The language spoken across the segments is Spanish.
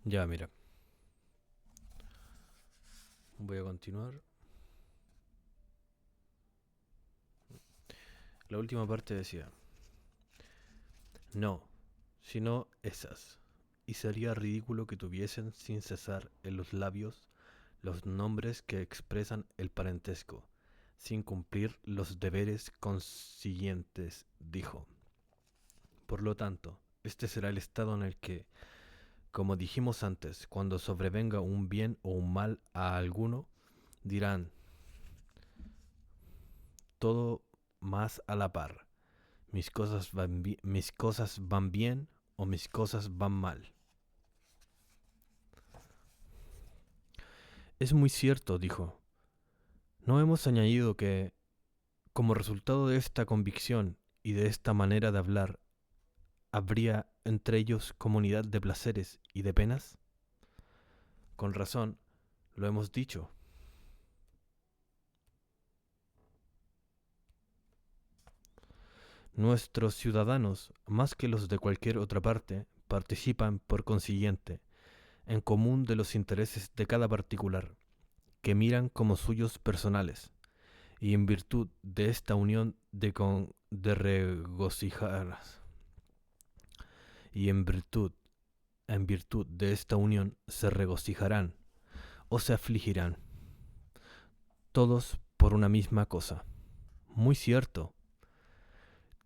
Ya, mira. Voy a continuar. La última parte decía: no, sino esas. Y sería ridículo que tuviesen sin cesar en los labios los nombres que expresan el parentesco, sin cumplir los deberes consiguientes, dijo. Por lo tanto, este será el estado en el que, como dijimos antes, cuando sobrevenga un bien o un mal a alguno, dirán todo más a la par. Mis cosas van bien o mis cosas van mal. Es muy cierto, dijo. No hemos añadido que, como resultado de esta convicción y de esta manera de hablar, habría entre ellos comunidad de placeres y de penas. Con razón, lo hemos dicho. Nuestros ciudadanos, más que los de cualquier otra parte, participan, por consiguiente, en común de los intereses de cada particular, que miran como suyos personales, y en virtud de esta unión de regocijarlas, y en virtud de esta unión se regocijarán o se afligirán, todos por una misma cosa. Muy cierto.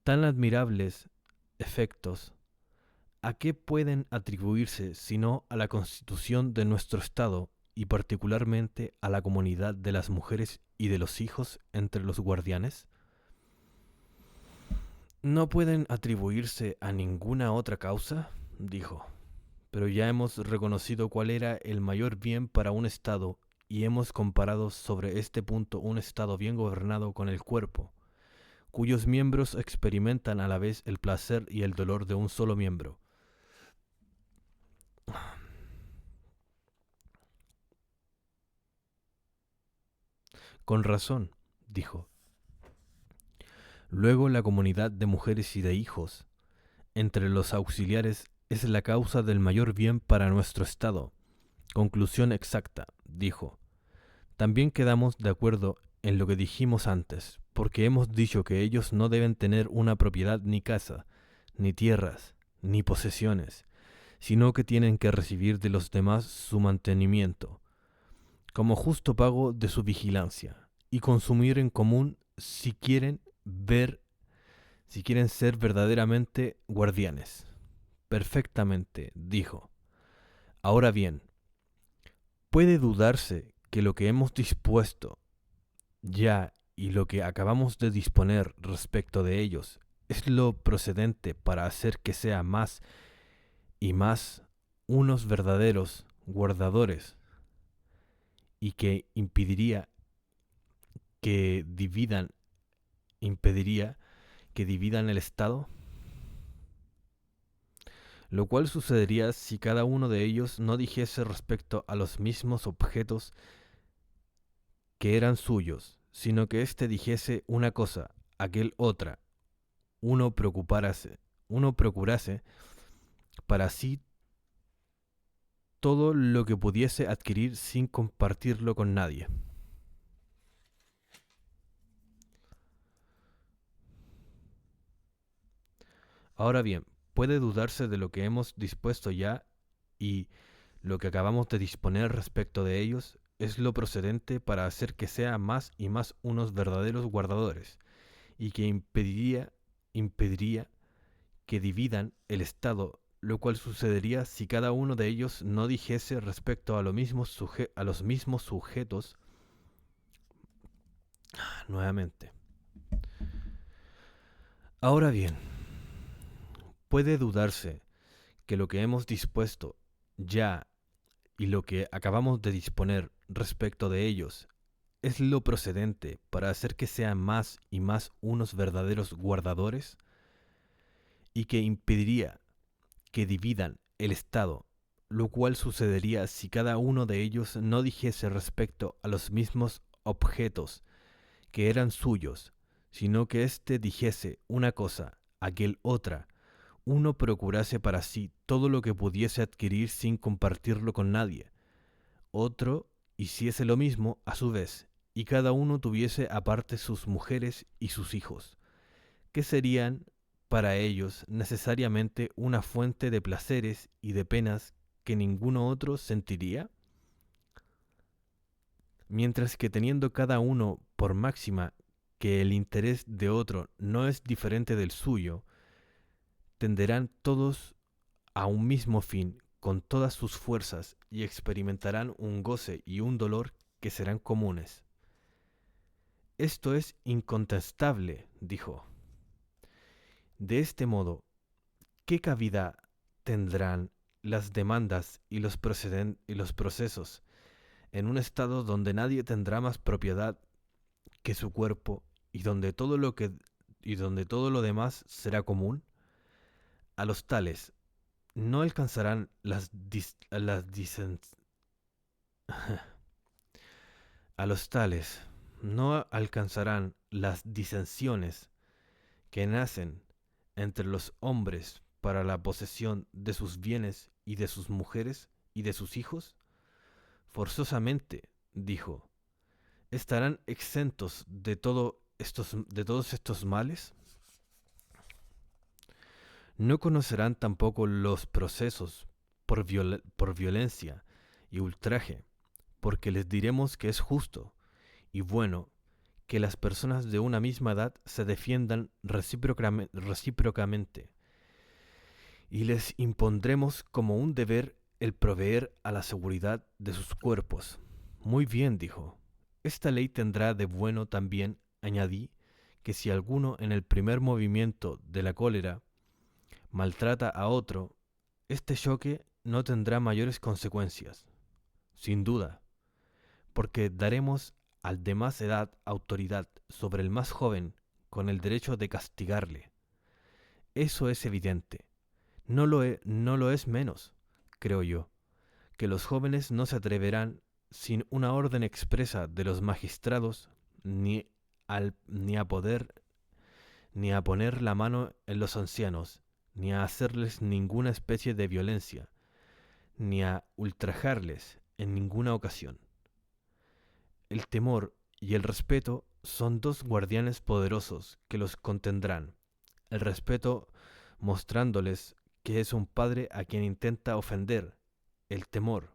Tan admirables efectos, ¿a qué pueden atribuirse sino a la constitución de nuestro Estado y particularmente a la comunidad de las mujeres y de los hijos entre los guardianes? No pueden atribuirse a ninguna otra causa, dijo, pero ya hemos reconocido cuál era el mayor bien para un Estado y hemos comparado sobre este punto un Estado bien gobernado con el cuerpo, cuyos miembros experimentan a la vez el placer y el dolor de un solo miembro. Con razón, dijo. Luego la comunidad de mujeres y de hijos, entre los auxiliares, es la causa del mayor bien para nuestro Estado. Conclusión exacta, dijo. También quedamos de acuerdo en lo que dijimos antes, porque hemos dicho que ellos no deben tener una propiedad ni casa, ni tierras, ni posesiones, sino que tienen que recibir de los demás su mantenimiento, como justo pago de su vigilancia, y consumir en común si quieren ser verdaderamente guardianes. Perfectamente, dijo. Ahora bien, puede dudarse que lo que hemos dispuesto ya y lo que acabamos de disponer respecto de ellos es lo procedente para hacer que sea más y más unos verdaderos guardadores y que que dividan impediría que dividan el Estado, lo cual sucedería si cada uno de ellos no dijese respecto a los mismos objetos que eran suyos, sino que éste dijese una cosa, aquel otra, uno procurase para sí todo lo que pudiese adquirir sin compartirlo con nadie. Ahora bien, puede dudarse de lo que hemos dispuesto ya y lo que acabamos de disponer respecto de ellos es lo procedente para hacer que sea más y más unos verdaderos guardadores y que impediría que dividan el Estado, lo cual sucedería si cada uno de ellos no dijese respecto a, a los mismos sujetos nuevamente. Ahora bien, puede dudarse que lo que hemos dispuesto ya y lo que acabamos de disponer respecto de ellos es lo procedente para hacer que sean más y más unos verdaderos guardadores y que impediría que dividan el Estado, lo cual sucedería si cada uno de ellos no dijese respecto a los mismos objetos que eran suyos, sino que éste dijese una cosa, aquel otra, uno procurase para sí todo lo que pudiese adquirir sin compartirlo con nadie, otro hiciese lo mismo a su vez, y cada uno tuviese aparte sus mujeres y sus hijos, que serían para ellos necesariamente una fuente de placeres y de penas que ninguno otro sentiría? Mientras que teniendo cada uno por máxima que el interés de otro no es diferente del suyo, tenderán todos a un mismo fin con todas sus fuerzas y experimentarán un goce y un dolor que serán comunes. Esto es incontestable, dijo. De este modo, ¿qué cabida tendrán las demandas y los procesos en un estado donde nadie tendrá más propiedad que su cuerpo y donde todo lo demás será común? A los tales no alcanzarán a los tales no alcanzarán las disensiones que nacen entre los hombres para la posesión de sus bienes y de sus mujeres y de sus hijos. Forzosamente, dijo, ¿estarán exentos de todos estos males? No conocerán tampoco los procesos por violencia y ultraje, porque les diremos que es justo y bueno que las personas de una misma edad se defiendan recíprocamente, y les impondremos como un deber el proveer a la seguridad de sus cuerpos. Muy bien, dijo. Esta ley tendrá de bueno también, añadí, que si alguno en el primer movimiento de la cólera maltrata a otro, este choque no tendrá mayores consecuencias, sin duda, porque daremos al de más edad autoridad sobre el más joven con el derecho de castigarle. Eso es evidente. No lo es menos, creo yo, que los jóvenes no se atreverán sin una orden expresa de los magistrados ni a poner la mano en los ancianos, ni a hacerles ninguna especie de violencia, ni a ultrajarles en ninguna ocasión. El temor y el respeto son dos guardianes poderosos que los contendrán. El respeto mostrándoles que es un padre a quien intenta ofender, el temor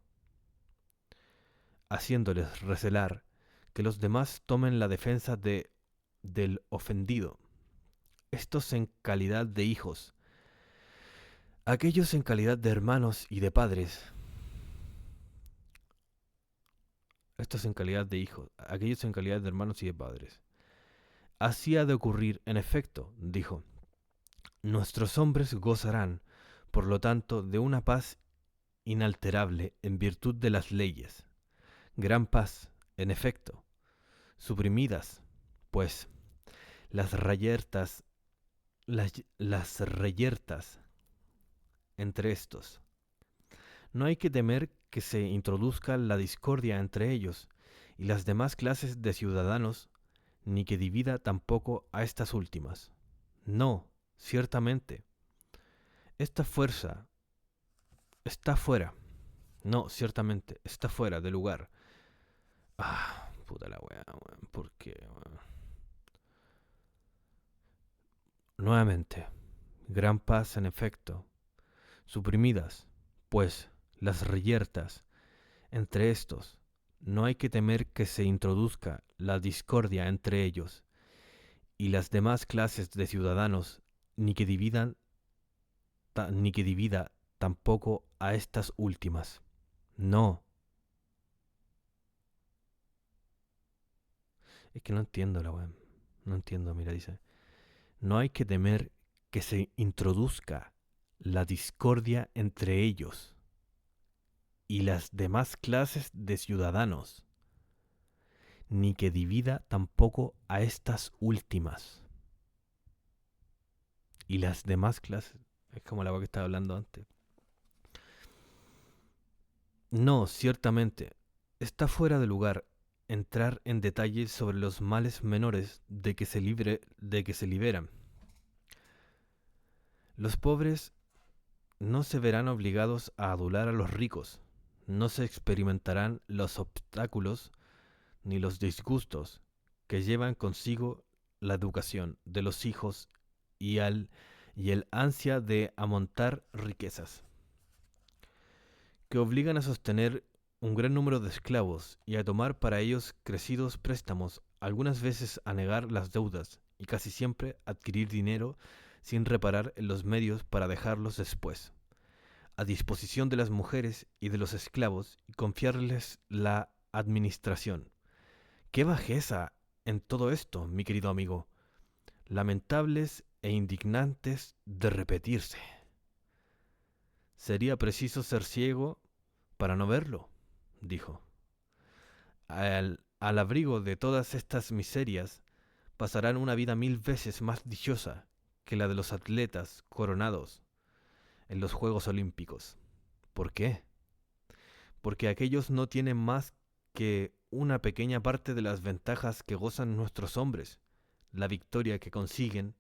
haciéndoles recelar que los demás tomen la defensa del ofendido. Estos en calidad de hijos, aquellos en calidad de hermanos y de padres. Estos en calidad de hijos, aquellos en calidad de hermanos y de padres. Así ha de ocurrir, en efecto, dijo. Nuestros hombres gozarán, por lo tanto, de una paz inalterable en virtud de las leyes. Gran paz, en efecto, suprimidas, pues, las reyertas entre estos. No hay que temer que se introduzca la discordia entre ellos y las demás clases de ciudadanos, ni que divida tampoco a estas últimas. No, ciertamente. Esta fuerza está fuera. No, ciertamente, está fuera de lugar. Ah, puta la wea, weón. ¿Por qué, weón? Nuevamente, gran paz en efecto, suprimidas, pues, las reyertas entre estos. No hay que temer que se introduzca la discordia entre ellos y las demás clases de ciudadanos, ni que divida tampoco a estas últimas. No. Es que no entiendo la weá. No entiendo, mira, dice. No hay que temer que se introduzca la discordia entre ellos y las demás clases de ciudadanos, ni que divida tampoco a estas últimas. Y las demás clases, es como la que estaba hablando antes. No, ciertamente, está fuera de lugar entrar en detalles sobre los males menores de que se liberan. Los pobres no se verán obligados a adular a los ricos, no se experimentarán los obstáculos ni los disgustos que llevan consigo la educación de los hijos y el ansia de amontar riquezas, que obligan a sostener un gran número de esclavos y a tomar para ellos crecidos préstamos, algunas veces a negar las deudas y casi siempre adquirir dinero sin reparar en los medios para dejarlos después a disposición de las mujeres y de los esclavos y confiarles la administración. ¡Qué bajeza en todo esto, mi querido amigo! Lamentables e indignantes de repetirse. Sería preciso ser ciego para no verlo, dijo. Al abrigo de todas estas miserias pasarán una vida 1000 veces más dichosa que la de los atletas coronados en los Juegos Olímpicos. ¿Por qué? Porque aquellos no tienen más que una pequeña parte de las ventajas que gozan nuestros hombres. La victoria que consiguen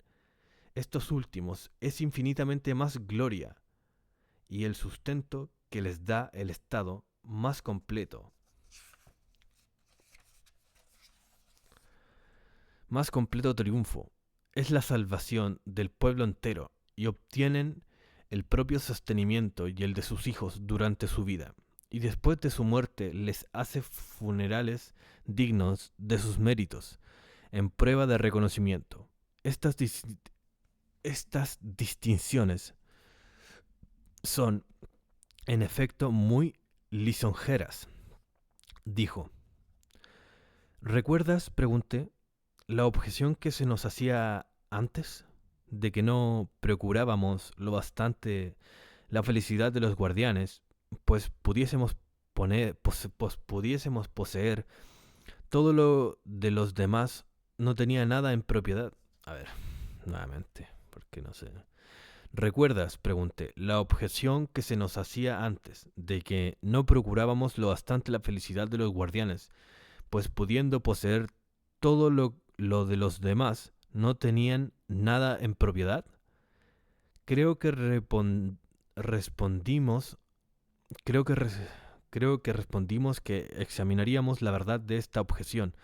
estos últimos es infinitamente más gloria y el sustento que les da el Estado más completo. Más completo triunfo. Es la salvación del pueblo entero y obtienen el propio sostenimiento y el de sus hijos durante su vida. Y después de su muerte les hace funerales dignos de sus méritos, en prueba de reconocimiento. Estas distinciones son, en efecto, muy lisonjeras, dijo. ¿Recuerdas, pregunté, la objeción que se nos hacía antes, de que no procurábamos lo bastante la felicidad de los guardianes, pues pudiésemos poseer todo lo de los demás, no tenía nada en propiedad? A ver, nuevamente, porque no sé. ¿Recuerdas, pregunté, la objeción que se nos hacía antes, de que no procurábamos lo bastante la felicidad de los guardianes, pues pudiendo poseer todo lo de los demás, no tenían nada en propiedad? Creo que respondimos, creo que respondimos que examinaríamos la verdad de esta objeción,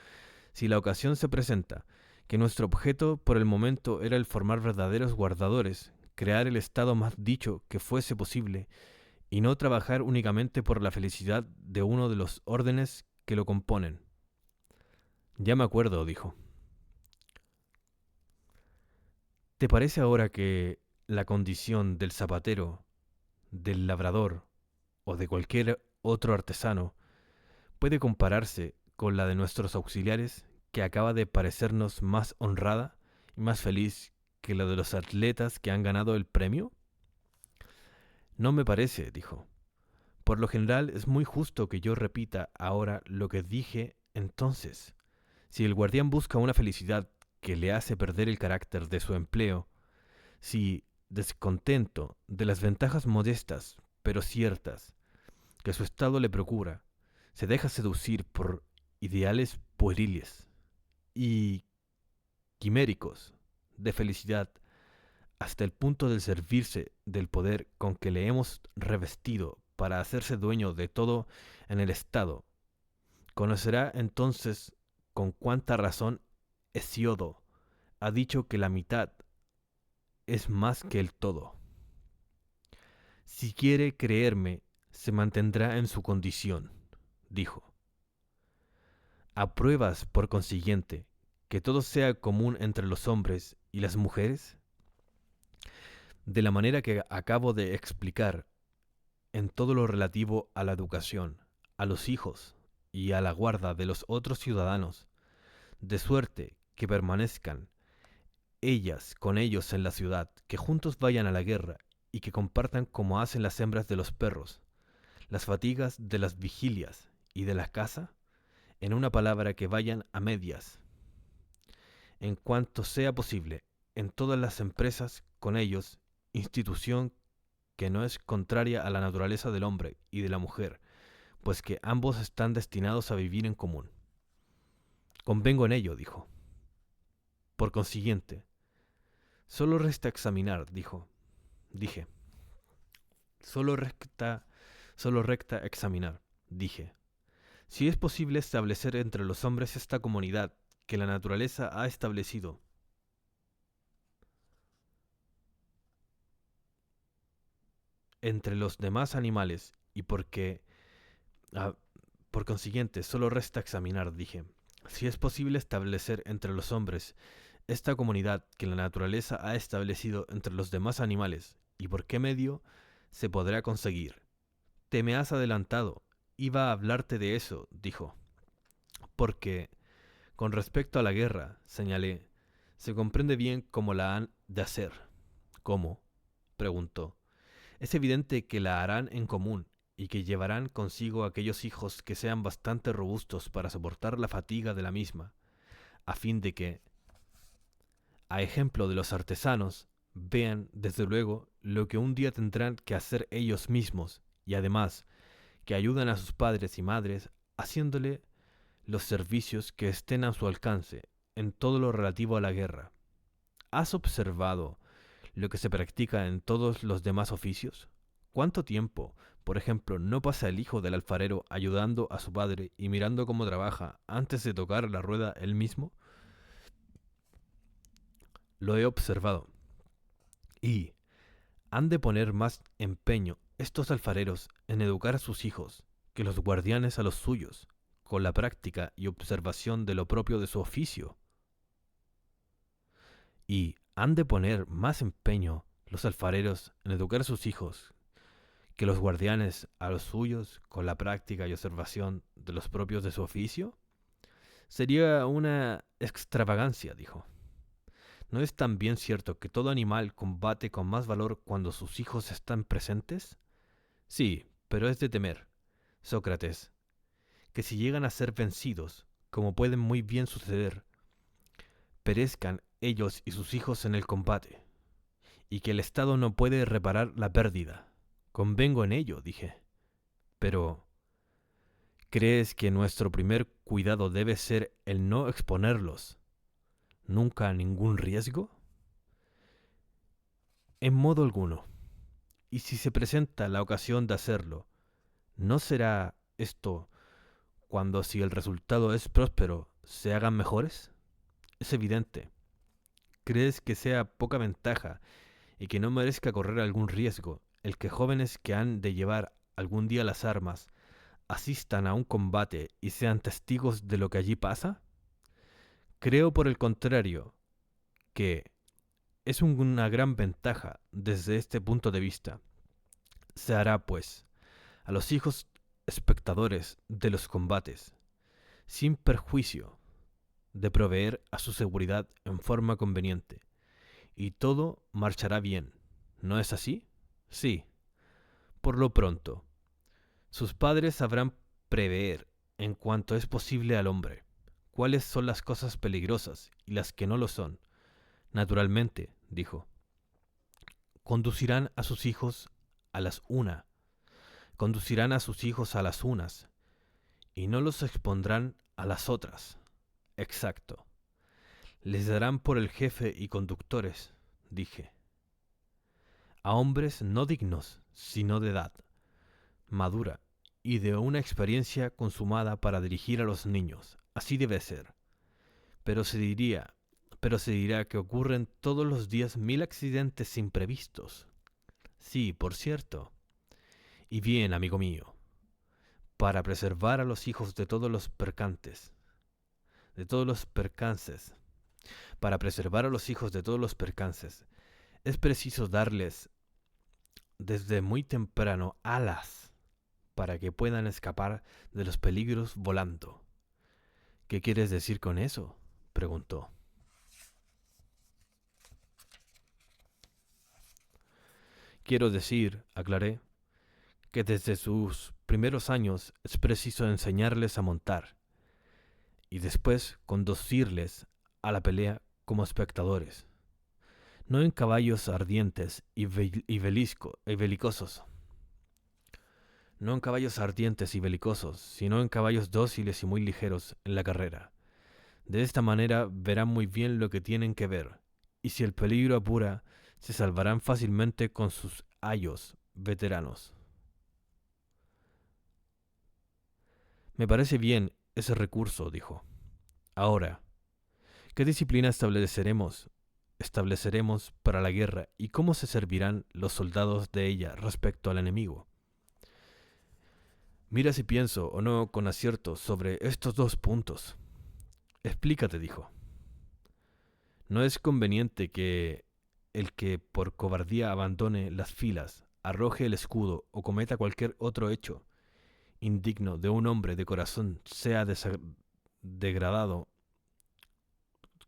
si la ocasión se presenta, que nuestro objeto por el momento era el formar verdaderos guardadores, crear el estado más dicho que fuese posible, y no trabajar únicamente por la felicidad de uno de los órdenes que lo componen. Ya me acuerdo, dijo. ¿Te parece ahora que la condición del zapatero, del labrador o de cualquier otro artesano puede compararse con la de nuestros auxiliares, que acaba de parecernos más honrada y más feliz que la de los atletas que han ganado el premio? No me parece, dijo. Por lo general es muy justo que yo repita ahora lo que dije entonces. Si el guardián busca una felicidad que le hace perder el carácter de su empleo, si, descontento de las ventajas modestas, pero ciertas, que su estado le procura, se deja seducir por ideales pueriles y quiméricos de felicidad hasta el punto de servirse del poder con que le hemos revestido para hacerse dueño de todo en el Estado, conocerá entonces con cuánta razón Hesiodo ha dicho que la mitad es más que el todo. Si quiere creerme, se mantendrá en su condición, dijo. ¿Apruebas, por consiguiente, que todo sea común entre los hombres y las mujeres? De la manera que acabo de explicar, en todo lo relativo a la educación, a los hijos y a la guarda de los otros ciudadanos, de suerte que permanezcan ellas con ellos en la ciudad, que juntos vayan a la guerra y que compartan como hacen las hembras de los perros, las fatigas de las vigilias y de la caza, en una palabra que vayan a medias, en cuanto sea posible, en todas las empresas con ellos, institución que no es contraria a la naturaleza del hombre y de la mujer, pues que ambos están destinados a vivir en común. Convengo en ello, dijo. Por consiguiente, solo resta examinar, dijo, dije. Solo recta examinar, dije. Si es posible establecer entre los hombres esta comunidad que la naturaleza ha establecido, entre los demás animales, y por consiguiente, solo resta examinar, dije. Si es posible establecer entre los hombres esta comunidad que la naturaleza ha establecido entre los demás animales, y por qué medio se podrá conseguir. Te me has adelantado. Iba a hablarte de eso, dijo. Porque, con respecto a la guerra, señalé, se comprende bien cómo la han de hacer. ¿Cómo? Preguntó. Es evidente que la harán en común y que llevarán consigo aquellos hijos que sean bastante robustos para soportar la fatiga de la misma, a fin de que, a ejemplo de los artesanos, vean, desde luego, lo que un día tendrán que hacer ellos mismos, y además, que ayudan a sus padres y madres, haciéndole los servicios que estén a su alcance en todo lo relativo a la guerra. ¿Has observado lo que se practica en todos los demás oficios? ¿Cuánto tiempo, por ejemplo, no pasa el hijo del alfarero ayudando a su padre y mirando cómo trabaja antes de tocar la rueda él mismo? Lo he observado. Y han de poner más empeño estos alfareros en educar a sus hijos que los guardianes a los suyos, con la práctica y observación de lo propio de su oficio. Y han de poner más empeño los alfareros en educar a sus hijos que los guardianes a los suyos, con la práctica y observación de los propios de su oficio. Sería una extravagancia, dijo. ¿No es también cierto que todo animal combate con más valor cuando sus hijos están presentes? Sí, pero es de temer, Sócrates, que si llegan a ser vencidos, como puede muy bien suceder, perezcan ellos y sus hijos en el combate, y que el Estado no puede reparar la pérdida. Convengo en ello, dije. Pero, ¿crees que nuestro primer cuidado debe ser el no exponerlos nunca a ningún riesgo? En modo alguno. Y si se presenta la ocasión de hacerlo, ¿no será esto cuando, si el resultado es próspero, se hagan mejores? Es evidente. ¿Crees que sea poca ventaja y que no merezca correr algún riesgo el que jóvenes que han de llevar algún día las armas asistan a un combate y sean testigos de lo que allí pasa? Creo, por el contrario, que es una gran ventaja desde este punto de vista. Se hará, pues, a los hijos espectadores de los combates, sin perjuicio de proveer a su seguridad en forma conveniente, y todo marchará bien. ¿No es así? Sí. Por lo pronto, sus padres sabrán prever, en cuanto es posible al hombre, cuáles son las cosas peligrosas y las que no lo son. Naturalmente, dijo, conducirán a sus hijos a las una, conducirán a sus hijos a las unas, y no los expondrán a las otras. Exacto. Les darán por el jefe y conductores, dije, a hombres no dignos, sino de edad madura y de una experiencia consumada para dirigir a los niños. Así debe ser. Pero se dirá que ocurren todos los días 1000 accidentes imprevistos. Sí, por cierto. Y bien, amigo mío, para preservar a los hijos de todos los percances, para preservar a los hijos de todos los percances, es preciso darles desde muy temprano alas para que puedan escapar de los peligros volando. ¿Qué quieres decir con eso?, preguntó. Quiero decir, aclaré, que desde sus primeros años es preciso enseñarles a montar y después conducirles a la pelea como espectadores, no en caballos ardientes y belicosos, sino en caballos dóciles y muy ligeros en la carrera. De esta manera verán muy bien lo que tienen que ver, y si el peligro apura, se salvarán fácilmente con sus ayos veteranos. Me parece bien ese recurso, dijo. Ahora, ¿qué disciplina estableceremos para la guerra y cómo se servirán los soldados de ella respecto al enemigo? Mira si pienso o no con acierto sobre estos dos puntos. Explícate, dijo. No es conveniente que el que por cobardía abandone las filas, arroje el escudo o cometa cualquier otro hecho indigno de un hombre de corazón degradado,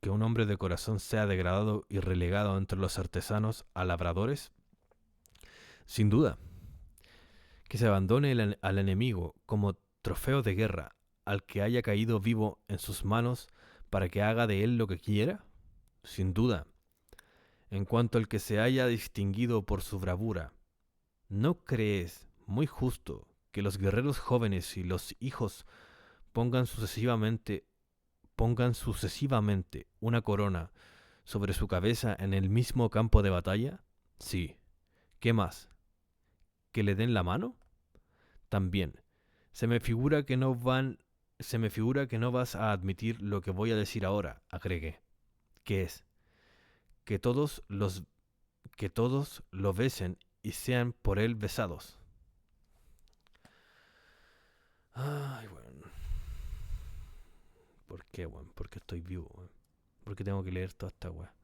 que un hombre de corazón sea degradado y relegado entre los artesanos a labradores? Sin duda, que se abandone al enemigo como trofeo de guerra al que haya caído vivo en sus manos para que haga de él lo que quiera. Sin duda, en cuanto al que se haya distinguido por su bravura, ¿no crees muy justo que los guerreros jóvenes y los hijos pongan sucesivamente una corona sobre su cabeza en el mismo campo de batalla? Sí. ¿Qué más? ¿Que le den la mano? También. Se me figura que no vas a admitir lo que voy a decir ahora, agregué. ¿Qué es? Que todos lo besen y sean por él besados. Ay, bueno. ¿Por qué, weón? Porque estoy vivo, weón. Porque tengo que leer toda esta weá.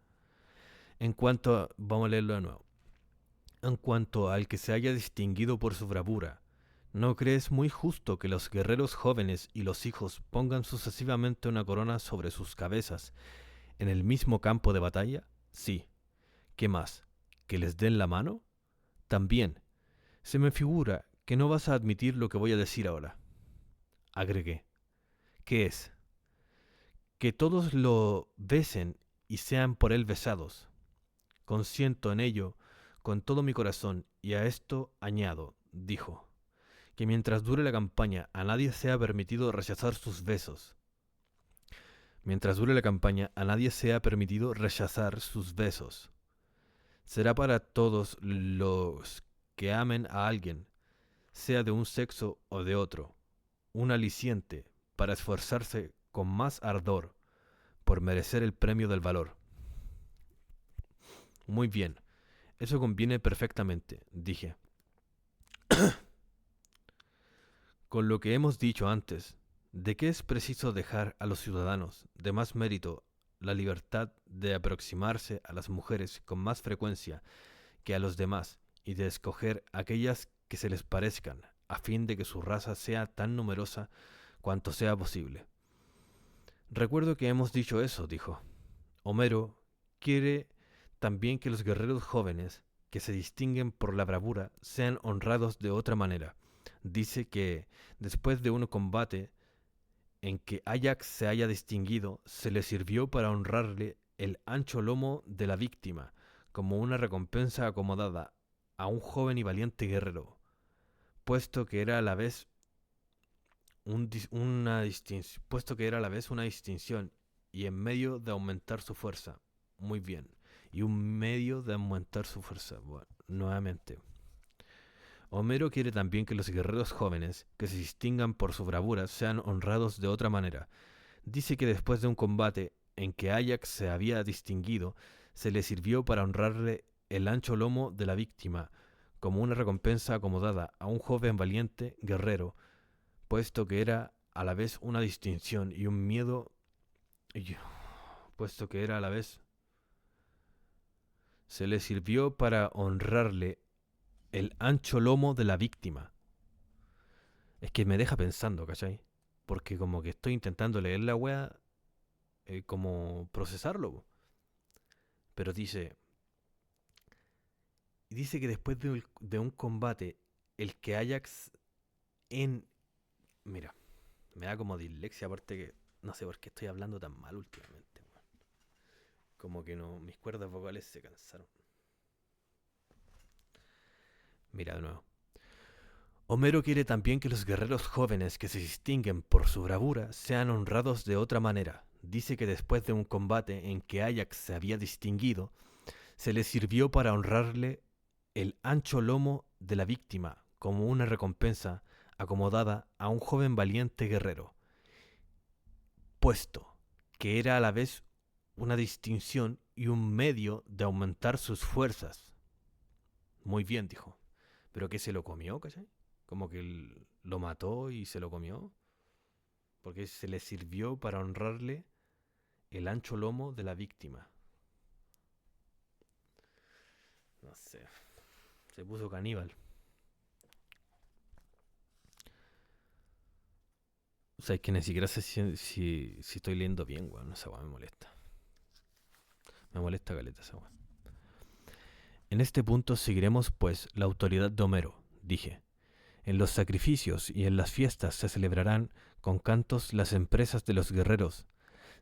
Vamos a leerlo de nuevo. En cuanto al que se haya distinguido por su bravura, ¿no crees muy justo que los guerreros jóvenes y los hijos pongan sucesivamente una corona sobre sus cabezas en el mismo campo de batalla? Sí. ¿Qué más? ¿Que les den la mano? También. Se me figura que no vas a admitir lo que voy a decir ahora. Agregué. ¿Qué es? Que todos lo besen y sean por él besados. Consiento en ello con todo mi corazón, y a esto añado, dijo, que mientras dure la campaña a nadie sea permitido rechazar sus besos. Mientras dure la campaña a nadie sea permitido rechazar sus besos. Será para todos los que amen a alguien, sea de un sexo o de otro, un aliciente para esforzarse con más ardor por merecer el premio del valor. Muy bien, eso conviene perfectamente, dije. Con lo que hemos dicho antes, de que es preciso dejar a los ciudadanos de más mérito la libertad de aproximarse a las mujeres con más frecuencia que a los demás y de escoger aquellas que se les parezcan, a fin de que su raza sea tan numerosa cuanto sea posible. Recuerdo que hemos dicho eso, dijo. Homero quiere también que los guerreros jóvenes, que se distinguen por la bravura, sean honrados de otra manera. Dice que, después de un combate en que Ajax se haya distinguido, se le sirvió para honrarle el ancho lomo de la víctima, como una recompensa acomodada a un joven y valiente guerrero, puesto que era a la vez una distinción y en medio de aumentar su fuerza. Muy bien. Y un medio de aumentar su fuerza. Bueno, nuevamente. Homero quiere también que los guerreros jóvenes, que se distingan por su bravura, sean honrados de otra manera. Dice que después de un combate en que Ajax se había distinguido, se le sirvió para honrarle el ancho lomo de la víctima, como una recompensa acomodada a un joven valiente guerrero, puesto que era a la vez una distinción y un miedo, puesto que era a la vez, se le sirvió para honrarle el ancho lomo de la víctima. Es que me deja pensando, ¿cachai? Porque como que estoy intentando leer la wea, como procesarlo. Pero dice que después de un combate, el que Ajax en... Mira, me da como dislexia, aparte que no sé por qué estoy hablando tan mal últimamente. Man. Como que no, mis cuerdas vocales se cansaron. Mira de nuevo. Homero quiere también que los guerreros jóvenes que se distinguen por su bravura sean honrados de otra manera. Dice que después de un combate en que Ajax se había distinguido, Se le sirvió para honrarle el ancho lomo de la víctima como una recompensa acomodada a un joven valiente guerrero, puesto que era a la vez una distinción y un medio de aumentar sus fuerzas. Muy bien, dijo. ¿Pero qué se lo comió, cachai? Como que lo mató y se lo comió. Porque se le sirvió para honrarle el ancho lomo de la víctima. No sé. Se puso caníbal. O sea, es que ni siquiera sé si estoy leyendo bien, weón. Esa weá me molesta. Me molesta caleta esa weá. En este punto seguiremos, pues, la autoridad de Homero, dije. En los sacrificios y en las fiestas se celebrarán con cantos las empresas de los guerreros.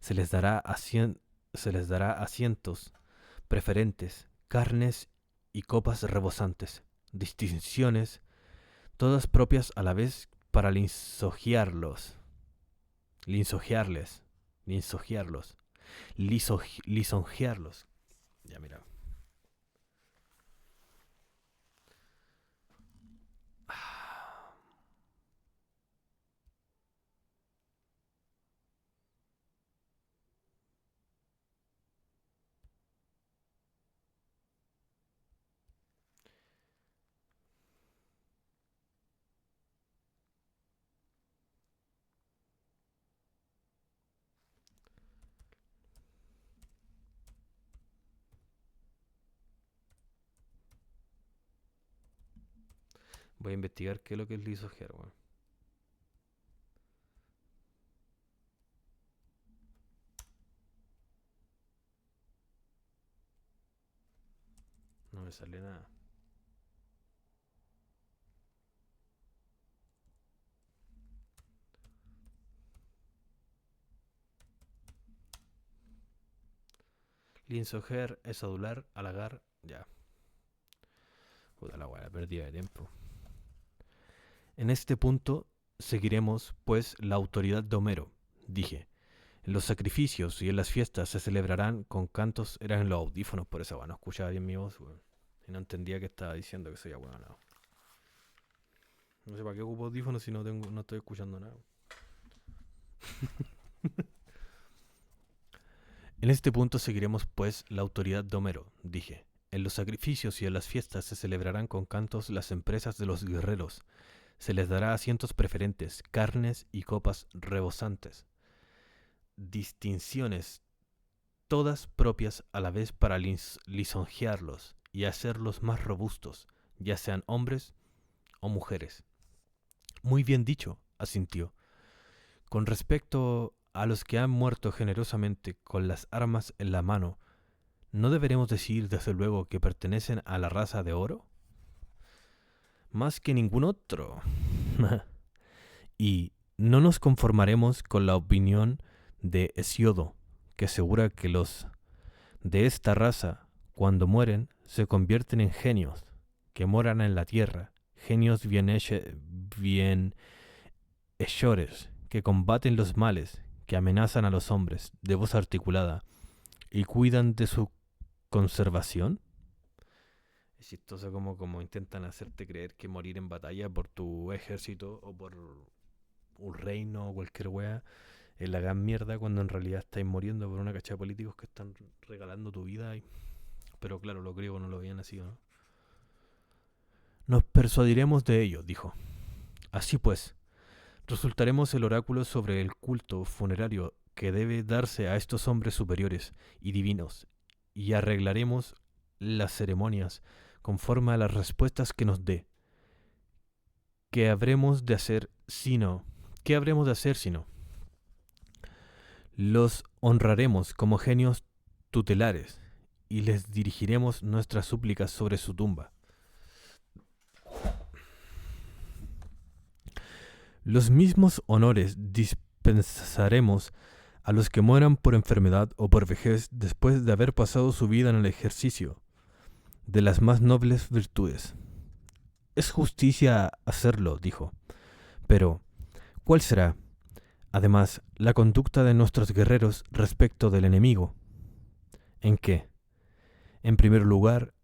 Se les dará asientos preferentes, carnes y copas rebosantes, distinciones, todas propias a la vez para lisonjearles, lisonjearlos. Ya mira. Voy a investigar qué es lo que es lisonjear, weón. No me sale nada. Lisonjear es adular, halagar, ya. Puta la weá, pérdida de tiempo. En este punto seguiremos, pues, la autoridad de Homero, dije. En los sacrificios y en las fiestas se celebrarán con cantos. Eran en los audífonos, por eso, no escuchaba bien mi voz, weón. Y no entendía que estaba diciendo, que soy ahueonado. No sé para qué ocupo audífonos si no estoy escuchando nada. En este punto seguiremos, pues, la autoridad de Homero, dije. En los sacrificios y en las fiestas se celebrarán con cantos las empresas de los guerreros. Se les dará asientos preferentes, carnes y copas rebosantes. Distinciones, todas propias a la vez para lisonjearlos y hacerlos más robustos, ya sean hombres o mujeres. Muy bien dicho, asintió. Con respecto a los que han muerto generosamente con las armas en la mano, ¿no deberemos decir desde luego que pertenecen a la raza de oro? Más que ningún otro. Y no nos conformaremos con la opinión de Hesiodo, que asegura que los de esta raza, cuando mueren, se convierten en genios, que moran en la tierra, genios bien hechores, que combaten los males, que amenazan a los hombres de voz articulada y cuidan de su conservación. Es chistoso como intentan hacerte creer que morir en batalla por tu ejército o por un reino o cualquier wea es la gran mierda, cuando en realidad estáis muriendo por una cachada de políticos que están regalando tu vida. Pero claro, los griegos no lo habían así, ¿no? Nos persuadiremos de ello, dijo. Así pues, resultaremos el oráculo sobre el culto funerario que debe darse a estos hombres superiores y divinos, y arreglaremos las ceremonias conforme a las respuestas que nos dé. ¿Qué habremos de hacer si no? ¿Qué habremos de hacer si no? Los honraremos como genios tutelares y les dirigiremos nuestras súplicas sobre su tumba. Los mismos honores dispensaremos a los que mueran por enfermedad o por vejez después de haber pasado su vida en el ejercicio de las más nobles virtudes. Es justicia hacerlo, dijo. Pero, ¿cuál será, además, la conducta de nuestros guerreros respecto del enemigo? ¿En qué? En primer lugar,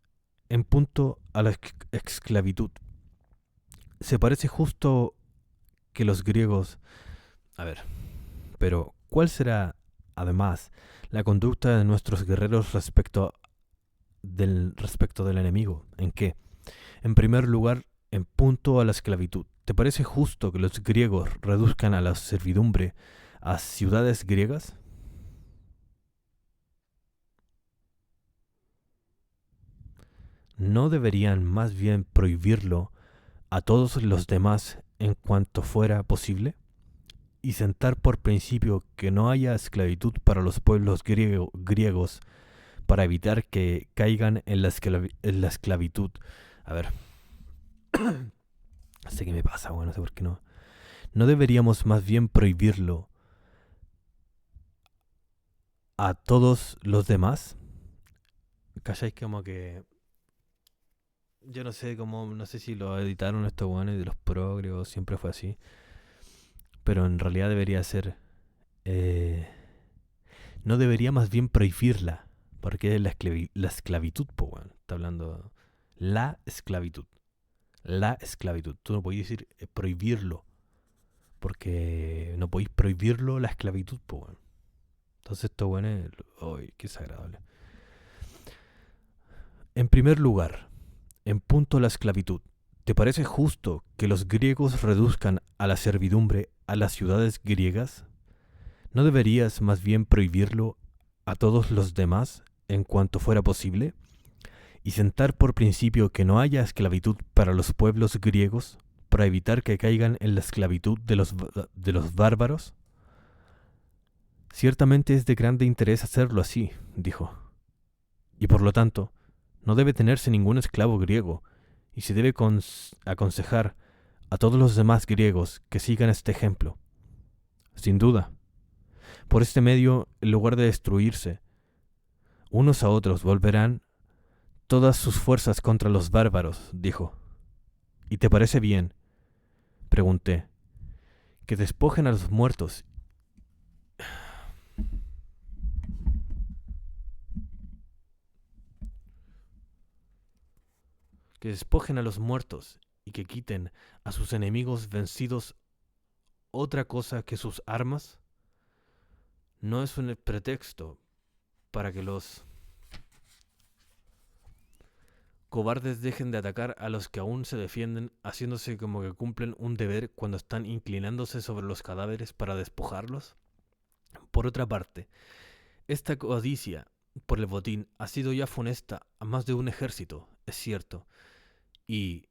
en punto a la esclavitud. Se parece justo que los griegos... A ver, pero ¿cuál será, además, la conducta de nuestros guerreros respecto del enemigo? ¿En qué? En primer lugar, en punto a la esclavitud. ¿Te parece justo que los griegos reduzcan a la servidumbre a ciudades griegas? ¿No deberían más bien prohibirlo a todos los demás en cuanto fuera posible? Y sentar por principio que no haya esclavitud para los pueblos griegos para evitar que caigan en en la esclavitud. A ver, no sé qué me pasa, bueno, no sé por qué no. ¿No deberíamos más bien prohibirlo a todos los demás? ¿Cacháis? Como que... Yo no sé cómo, no sé si lo editaron estos guanes de los progres o siempre fue así. Pero en realidad debería ser... eh, no debería más bien prohibirla. Porque es la esclavitud, po, weón. Está hablando... La esclavitud. La esclavitud. Tú no podéis decir prohibirlo. Porque no podéis prohibirlo la esclavitud, po, weón. Entonces esto, bueno, es... ¡Ay, qué desagradable! En primer lugar, en punto a la esclavitud. ¿Te parece justo que los griegos reduzcan a la servidumbre a las ciudades griegas? ¿No deberías más bien prohibirlo a todos los demás en cuanto fuera posible? ¿Y sentar por principio que no haya esclavitud para los pueblos griegos para evitar que caigan en la esclavitud de los bárbaros? Ciertamente es de grande interés hacerlo así, dijo. Y por lo tanto, no debe tenerse ningún esclavo griego, y se debe aconsejar a todos los demás griegos que sigan este ejemplo. Sin duda, por este medio, en lugar de destruirse unos a otros, volverán todas sus fuerzas contra los bárbaros, dijo. ¿Y te parece bien? Pregunté. Que despojen a los muertos. Que despojen a los muertos y que quiten a sus enemigos vencidos otra cosa que sus armas. No es un pretexto para que los cobardes dejen de atacar a los que aún se defienden, haciéndose como que cumplen un deber cuando están inclinándose sobre los cadáveres para despojarlos. Por otra parte, esta codicia por el botín ha sido ya funesta a más de un ejército, es cierto, y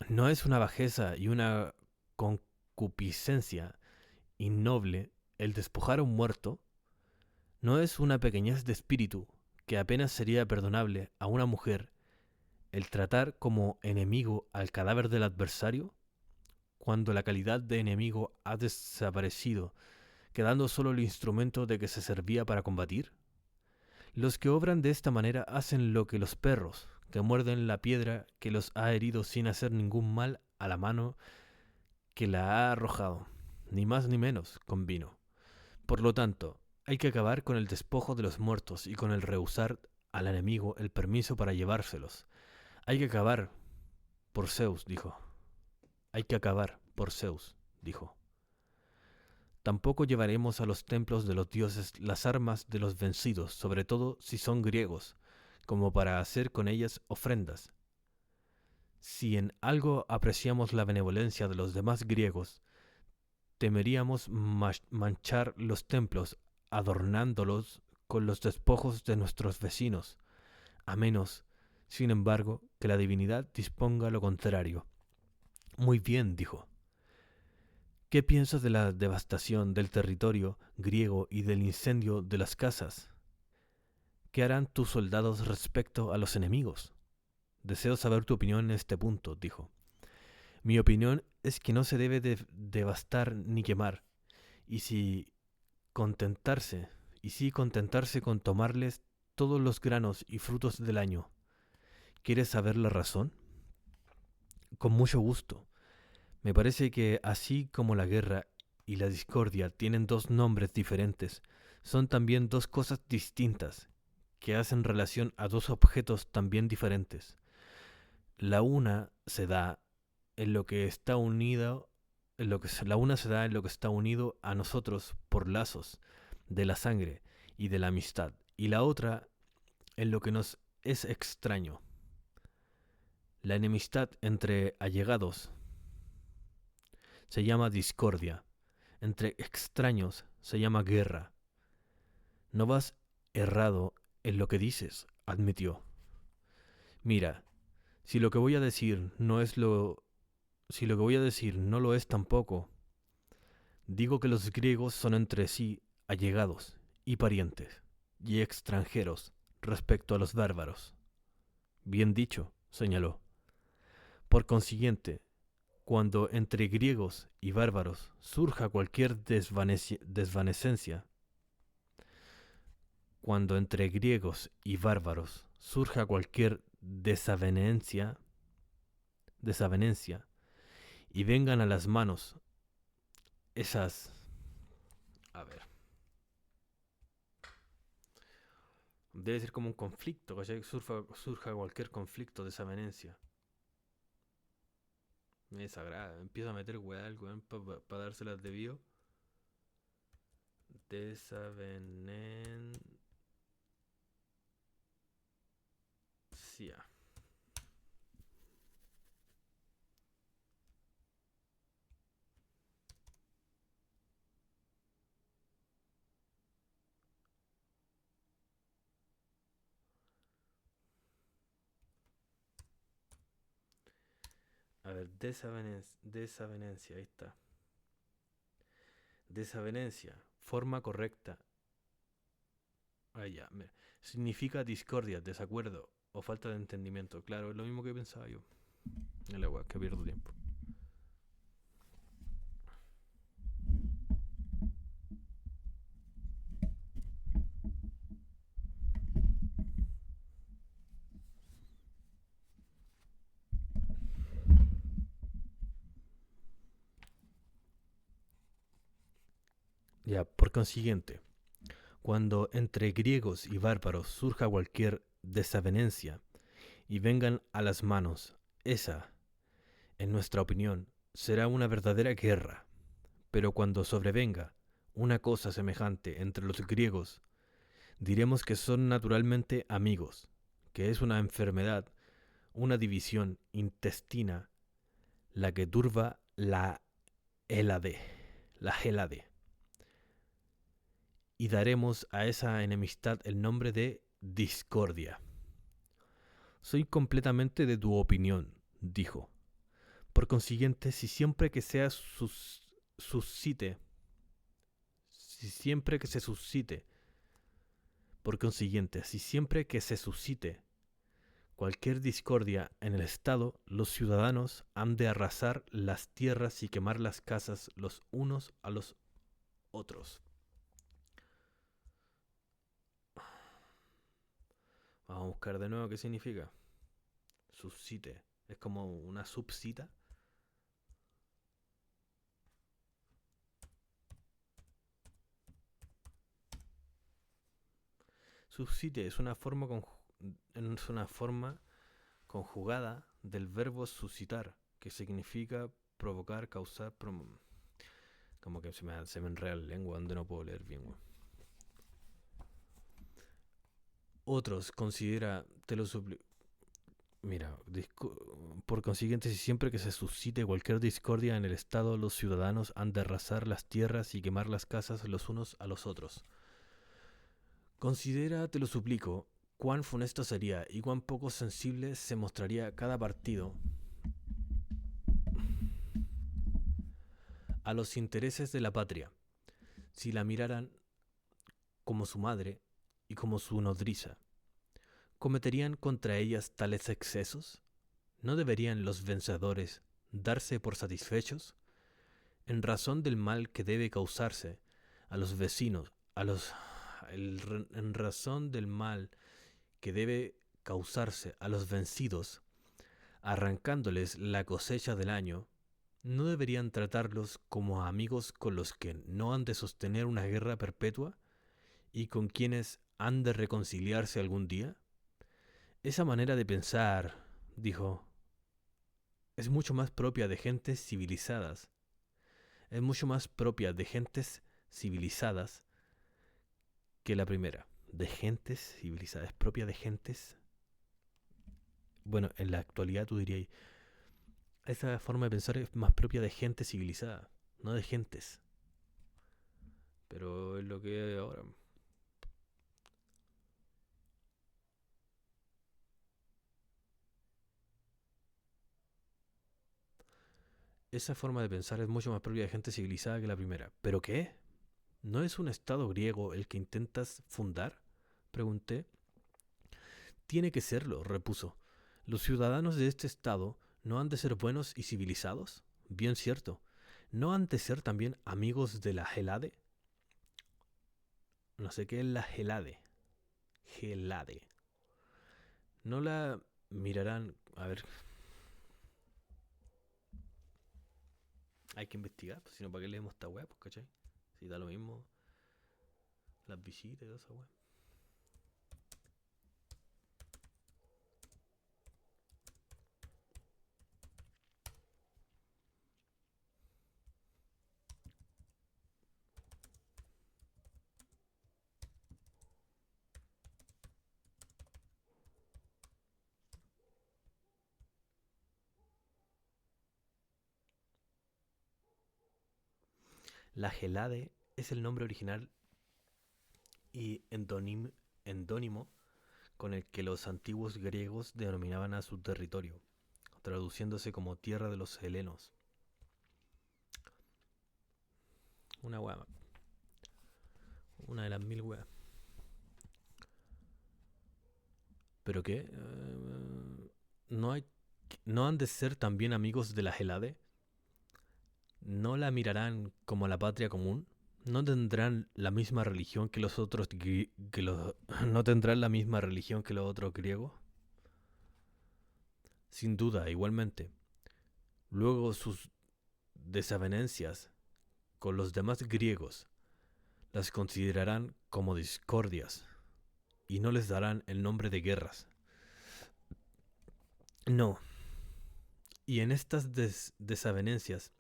no es una bajeza y una concupiscencia innoble el despojar a un muerto, no es una pequeñez de espíritu que apenas sería perdonable a una mujer el tratar como enemigo al cadáver del adversario cuando la calidad de enemigo ha desaparecido, quedando solo el instrumento de que se servía para combatir. Los que obran de esta manera hacen lo que los perros, que muerden la piedra que los ha herido sin hacer ningún mal a la mano que la ha arrojado, ni más ni menos, convino. Por lo tanto, hay que acabar con el despojo de los muertos y con el rehusar al enemigo el permiso para llevárselos. Hay que acabar por Zeus, dijo. Hay que acabar por Zeus, dijo. Tampoco llevaremos a los templos de los dioses las armas de los vencidos, sobre todo si son griegos, como para hacer con ellas ofrendas. Si en algo apreciamos la benevolencia de los demás griegos, temeríamos manchar los templos adornándolos con los despojos de nuestros vecinos, a menos, sin embargo, que la divinidad disponga lo contrario. Muy bien, dijo. ¿Qué piensas de la devastación del territorio griego y del incendio de las casas? ¿Qué harán tus soldados respecto a los enemigos? Deseo saber tu opinión en este punto, dijo. Mi opinión es que no se debe devastar ni quemar, y si contentarse, con tomarles todos los granos y frutos del año. ¿Quieres saber la razón? Con mucho gusto. Me parece que así como la guerra y la discordia tienen dos nombres diferentes, son también dos cosas distintas que hacen relación a dos objetos también diferentes. La una se da en lo que está unido, la una se da en lo que está unido a nosotros por lazos de la sangre y de la amistad, y la otra en lo que nos es extraño. La enemistad entre allegados se llama discordia, entre extraños se llama guerra. No vas errado en lo que dices, admitió. Mira, si lo que voy a decir no es lo si lo que voy a decir no lo es tampoco, digo que los griegos son entre sí allegados y parientes y extranjeros respecto a los bárbaros. Bien dicho, señaló. Por consiguiente, cuando entre griegos y bárbaros surja cualquier desvanecencia, cuando entre griegos y bárbaros surja cualquier desavenencia, y vengan a las manos esas... A ver. Debe ser como un conflicto, ¿cachai? Surja cualquier conflicto, desavenencia. Me desagrada. Empiezo a meter weá al weón para dárselas de bio. Desavenencia. A ver, desavenencia, ahí está. Desavenencia, forma correcta. Ah, ya, mira. Significa discordia, desacuerdo o falta de entendimiento. Claro, es lo mismo que pensaba yo. En la weá, que pierdo tiempo. Ya, por consiguiente, cuando entre griegos y bárbaros surja cualquier desavenencia y vengan a las manos, esa, en nuestra opinión, será una verdadera guerra. Pero cuando sobrevenga una cosa semejante entre los griegos, diremos que son naturalmente amigos, que es una enfermedad, una división intestina, la que turba la Hélade, y daremos a esa enemistad el nombre de discordia. Soy completamente de tu opinión, dijo. Por consiguiente, si siempre que se suscite, por consiguiente, si siempre que se suscite cualquier discordia en el Estado, los ciudadanos han de arrasar las tierras y quemar las casas los unos a los otros. Vamos a buscar de nuevo qué significa. Suscite. Es como una subcita. Subsite es una forma conjugada del verbo suscitar, que significa provocar, causar, como que se me enreda la lengua donde no puedo leer bien. Otros considera, te lo suplico. Mira, por consiguiente, si siempre que se suscite cualquier discordia en el Estado, los ciudadanos han de arrasar las tierras y quemar las casas los unos a los otros. Considera, te lo suplico, cuán funesto sería y cuán poco sensible se mostraría cada partido a los intereses de la patria, si la miraran como su madre y como su nodriza. ¿Cometerían contra ellas tales excesos? ¿No deberían los vencedores darse por satisfechos? En razón del mal que debe causarse a los vecinos, en razón del mal que debe causarse a los vencidos, arrancándoles la cosecha del año, ¿no deberían tratarlos como amigos con los que no han de sostener una guerra perpetua y con quienes han de reconciliarse algún día? Esa manera de pensar, dijo, es mucho más propia de gentes civilizadas. Es mucho más propia de gentes civilizadas que la primera. De gentes civilizadas. Es propia de gentes. Bueno, en la actualidad tú dirías, esa forma de pensar es más propia de gente civilizada, no de gentes. Pero es lo que es ahora. Esa forma de pensar es mucho más propia de gente civilizada que la primera. ¿Pero qué? ¿No es un estado griego el que intentas fundar? Pregunté. Tiene que serlo, repuso. Los ciudadanos de este estado no han de ser buenos y civilizados. Bien cierto. ¿No han de ser también amigos de la Gelade? No sé qué es la Gelade. Gelade. No la mirarán. A ver, hay que investigar, pues, si no, ¿para qué leemos esta web? Pues, ¿cachai? Si da lo mismo las visitas y toda esa web. La Gelade es el nombre original y endónimo con el que los antiguos griegos denominaban a su territorio, traduciéndose como tierra de los helenos. Una wea, una de las mil weas. ¿Pero qué? ¿No hay, no han de ser también amigos de la Gelade? ¿No la mirarán como la patria común? ¿No tendrán la misma religión que los otros no tendrán la misma religión que los otros griegos? Sin duda, igualmente. Luego sus desavenencias con los demás griegos las considerarán como discordias y no les darán el nombre de guerras. No, y en estas desavenencias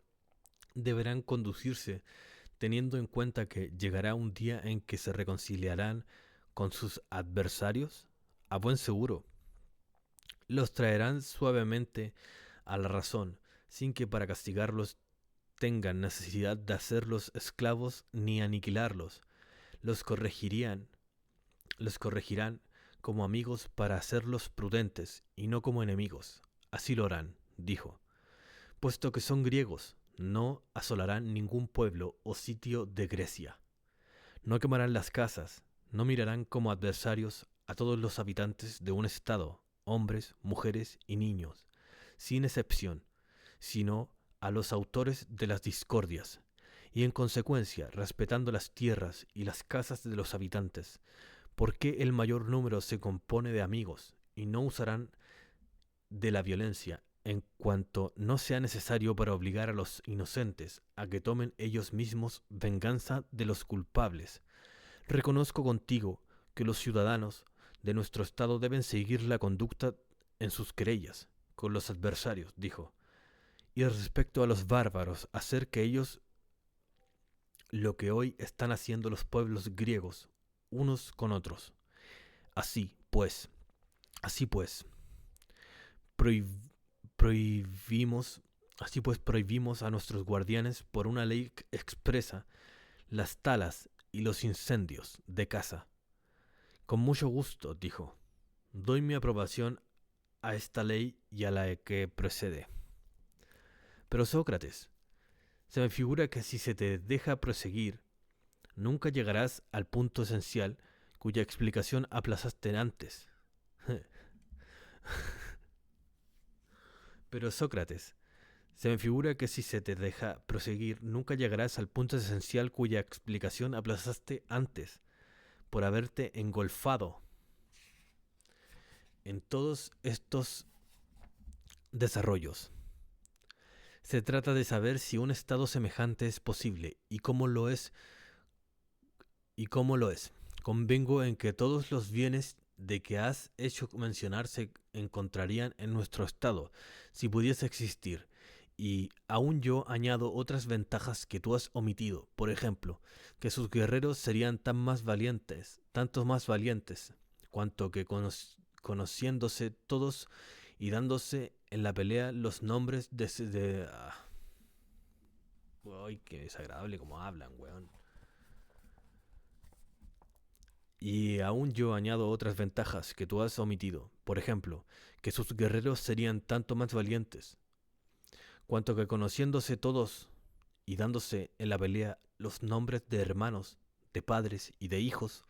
deberán conducirse teniendo en cuenta que llegará un día en que se reconciliarán con sus adversarios. A buen seguro, los traerán suavemente a la razón, sin que para castigarlos tengan necesidad de hacerlos esclavos ni aniquilarlos. Los corregirían, los corregirán como amigos para hacerlos prudentes y no como enemigos. Así lo harán, dijo. Puesto que son griegos, no asolarán ningún pueblo o sitio de Grecia. No quemarán las casas, no mirarán como adversarios a todos los habitantes de un estado, hombres, mujeres y niños, sin excepción, sino a los autores de las discordias, y en consecuencia respetando las tierras y las casas de los habitantes, porque el mayor número se compone de amigos, y no usarán de la violencia en cuanto no sea necesario para obligar a los inocentes a que tomen ellos mismos venganza de los culpables. Reconozco contigo que los ciudadanos de nuestro estado deben seguir la conducta en sus querellas con los adversarios, dijo, y respecto a los bárbaros, hacer que ellos lo que hoy están haciendo los pueblos griegos unos con otros. Así pues, así pues, prohib- prohibimos, así pues prohibimos a nuestros guardianes por una ley expresa las talas y los incendios de casa. Con mucho gusto, dijo, doy mi aprobación a esta ley y a la que precede. Pero Sócrates, se me figura que si se te deja proseguir, nunca llegarás al punto esencial cuya explicación aplazaste antes. Pero Sócrates, se me figura que si se te deja proseguir, nunca llegarás al punto esencial cuya explicación aplazaste antes, por haberte engolfado en todos estos desarrollos. Se trata de saber si un estado semejante es posible y cómo lo es, convengo en que todos los bienes de que has hecho mencionar se encontrarían en nuestro estado, si pudiese existir. Y aún yo añado otras ventajas que tú has omitido. Por ejemplo, que sus guerreros serían tanto más valientes, cuanto que conociéndose todos y dándose en la pelea los nombres Uy, qué desagradable como hablan, weón. Y aún yo añado otras ventajas que tú has omitido. Por ejemplo, que sus guerreros serían tanto más valientes, cuanto que conociéndose todos y dándose en la pelea los nombres de hermanos, de padres y de hijos,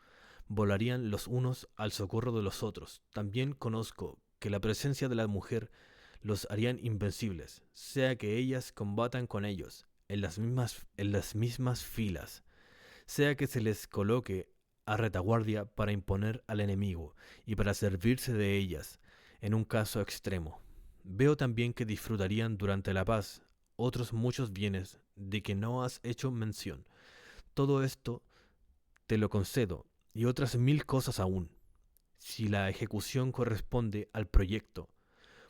volarían los unos al socorro de los otros. También conozco que la presencia de la mujer los harían invencibles, sea que ellas combatan con ellos en las mismas filas, sea que se les coloque a retaguardia para imponer al enemigo y para servirse de ellas en un caso extremo. Veo también que disfrutarían durante la paz otros muchos bienes de que no has hecho mención. Todo esto te lo concedo y otras 1000 cosas aún, si la ejecución corresponde al proyecto.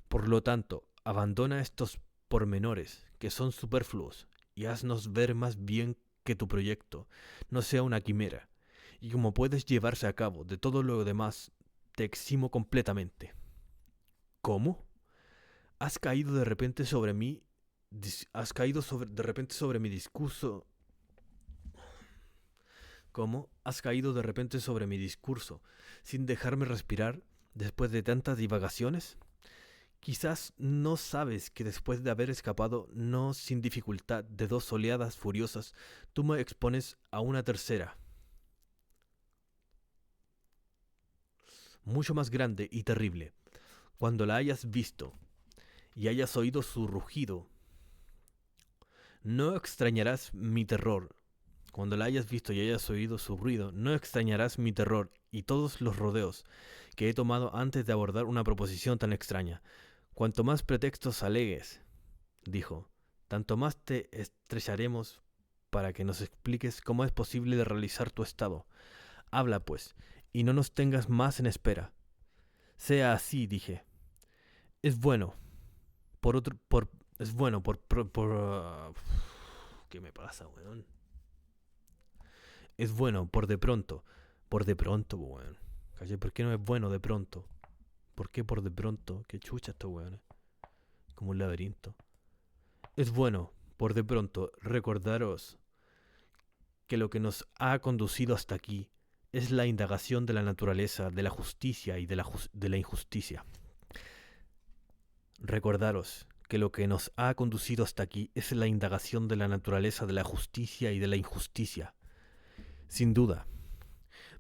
Por lo tanto, abandona estos pormenores que son superfluos y haznos ver más bien que tu proyecto no sea una quimera, y como puedes llevarse a cabo de todo lo demás, te eximo completamente. ¿Cómo? Has caído de repente sobre mí, de repente sobre mi discurso. ¿Cómo? Has caído de repente sobre mi discurso, sin dejarme respirar después de tantas divagaciones. Quizás no sabes que después de haber escapado no sin dificultad de 2 oleadas furiosas, tú me expones a una tercera, mucho más grande y terrible. Cuando la hayas visto y hayas oído su rugido, no extrañarás mi terror. Cuando la hayas visto y hayas oído su ruido, no extrañarás mi terror y todos los rodeos que he tomado antes de abordar una proposición tan extraña. Cuanto más pretextos alegues, dijo, tanto más te estrecharemos para que nos expliques cómo es posible de realizar tu estado. Habla, pues, y no nos tengas más en espera. Sea así, dije. Es bueno, es bueno, ¿qué me pasa, weón? Es bueno, por de pronto, weón. ¿Cachai? ¿Por qué no es bueno de pronto? ¿Por qué por de pronto? Qué chucha estos weones. Como un laberinto. Es bueno, por de pronto, recordaros que lo que nos ha conducido hasta aquí es la indagación de la naturaleza, de la justicia y de la injusticia. Recordaros que lo que nos ha conducido hasta aquí es la indagación de la naturaleza de la justicia y de la injusticia. Sin duda.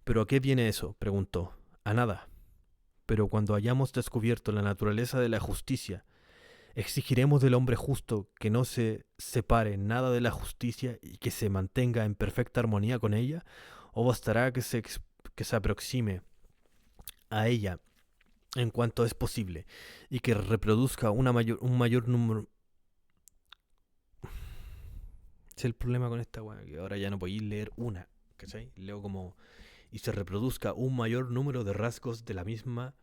¿Pero a qué viene eso?, preguntó. A nada. Pero cuando hayamos descubierto la naturaleza de la justicia, exigiremos del hombre justo que no se separe nada de la justicia y que se mantenga en perfecta armonía con ella, o bastará que se aproxime a ella en cuanto es posible y que reproduzca un mayor número. Ese es el problema con esta weá, que ahora ya no podéis leer una, ¿cachai? Leo como y se reproduzca un mayor número de rasgos de la misma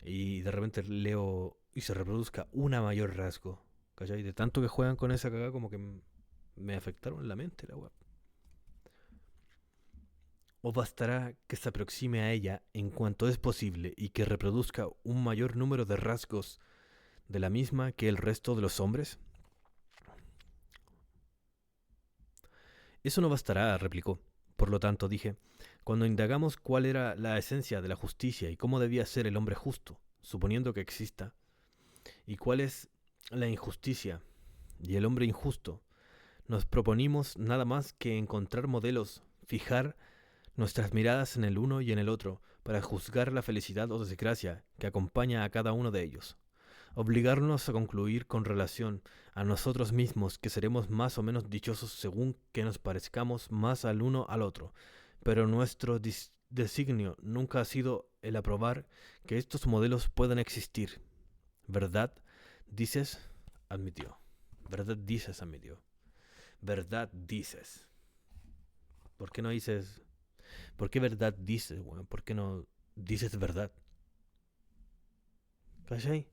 y de repente leo y se reproduzca una mayor rasgo, ¿cachai? De tanto que juegan con esa cagada como que me afectaron la mente la weá. O bastará que se aproxime a ella en cuanto es posible y que reproduzca un mayor número de rasgos de la misma que el resto de los hombres. Eso no bastará, replicó. Por lo tanto, dije, cuando indagamos cuál era la esencia de la justicia y cómo debía ser el hombre justo, suponiendo que exista, y cuál es la injusticia y el hombre injusto, nos proponimos nada más que encontrar modelos, fijar nuestras miradas en el uno y en el otro, para juzgar la felicidad o desgracia que acompaña a cada uno de ellos. Obligarnos a concluir con relación a nosotros mismos que seremos más o menos dichosos según que nos parezcamos más al uno al otro, pero nuestro designio nunca ha sido el aprobar que estos modelos puedan existir. ¿Verdad? Dices, admitió. ¿Verdad dices, admitió? ¿Verdad dices? ¿Por qué no dices ¿Por qué verdad dices, weón? ¿Por qué no dices verdad? ¿Cachai?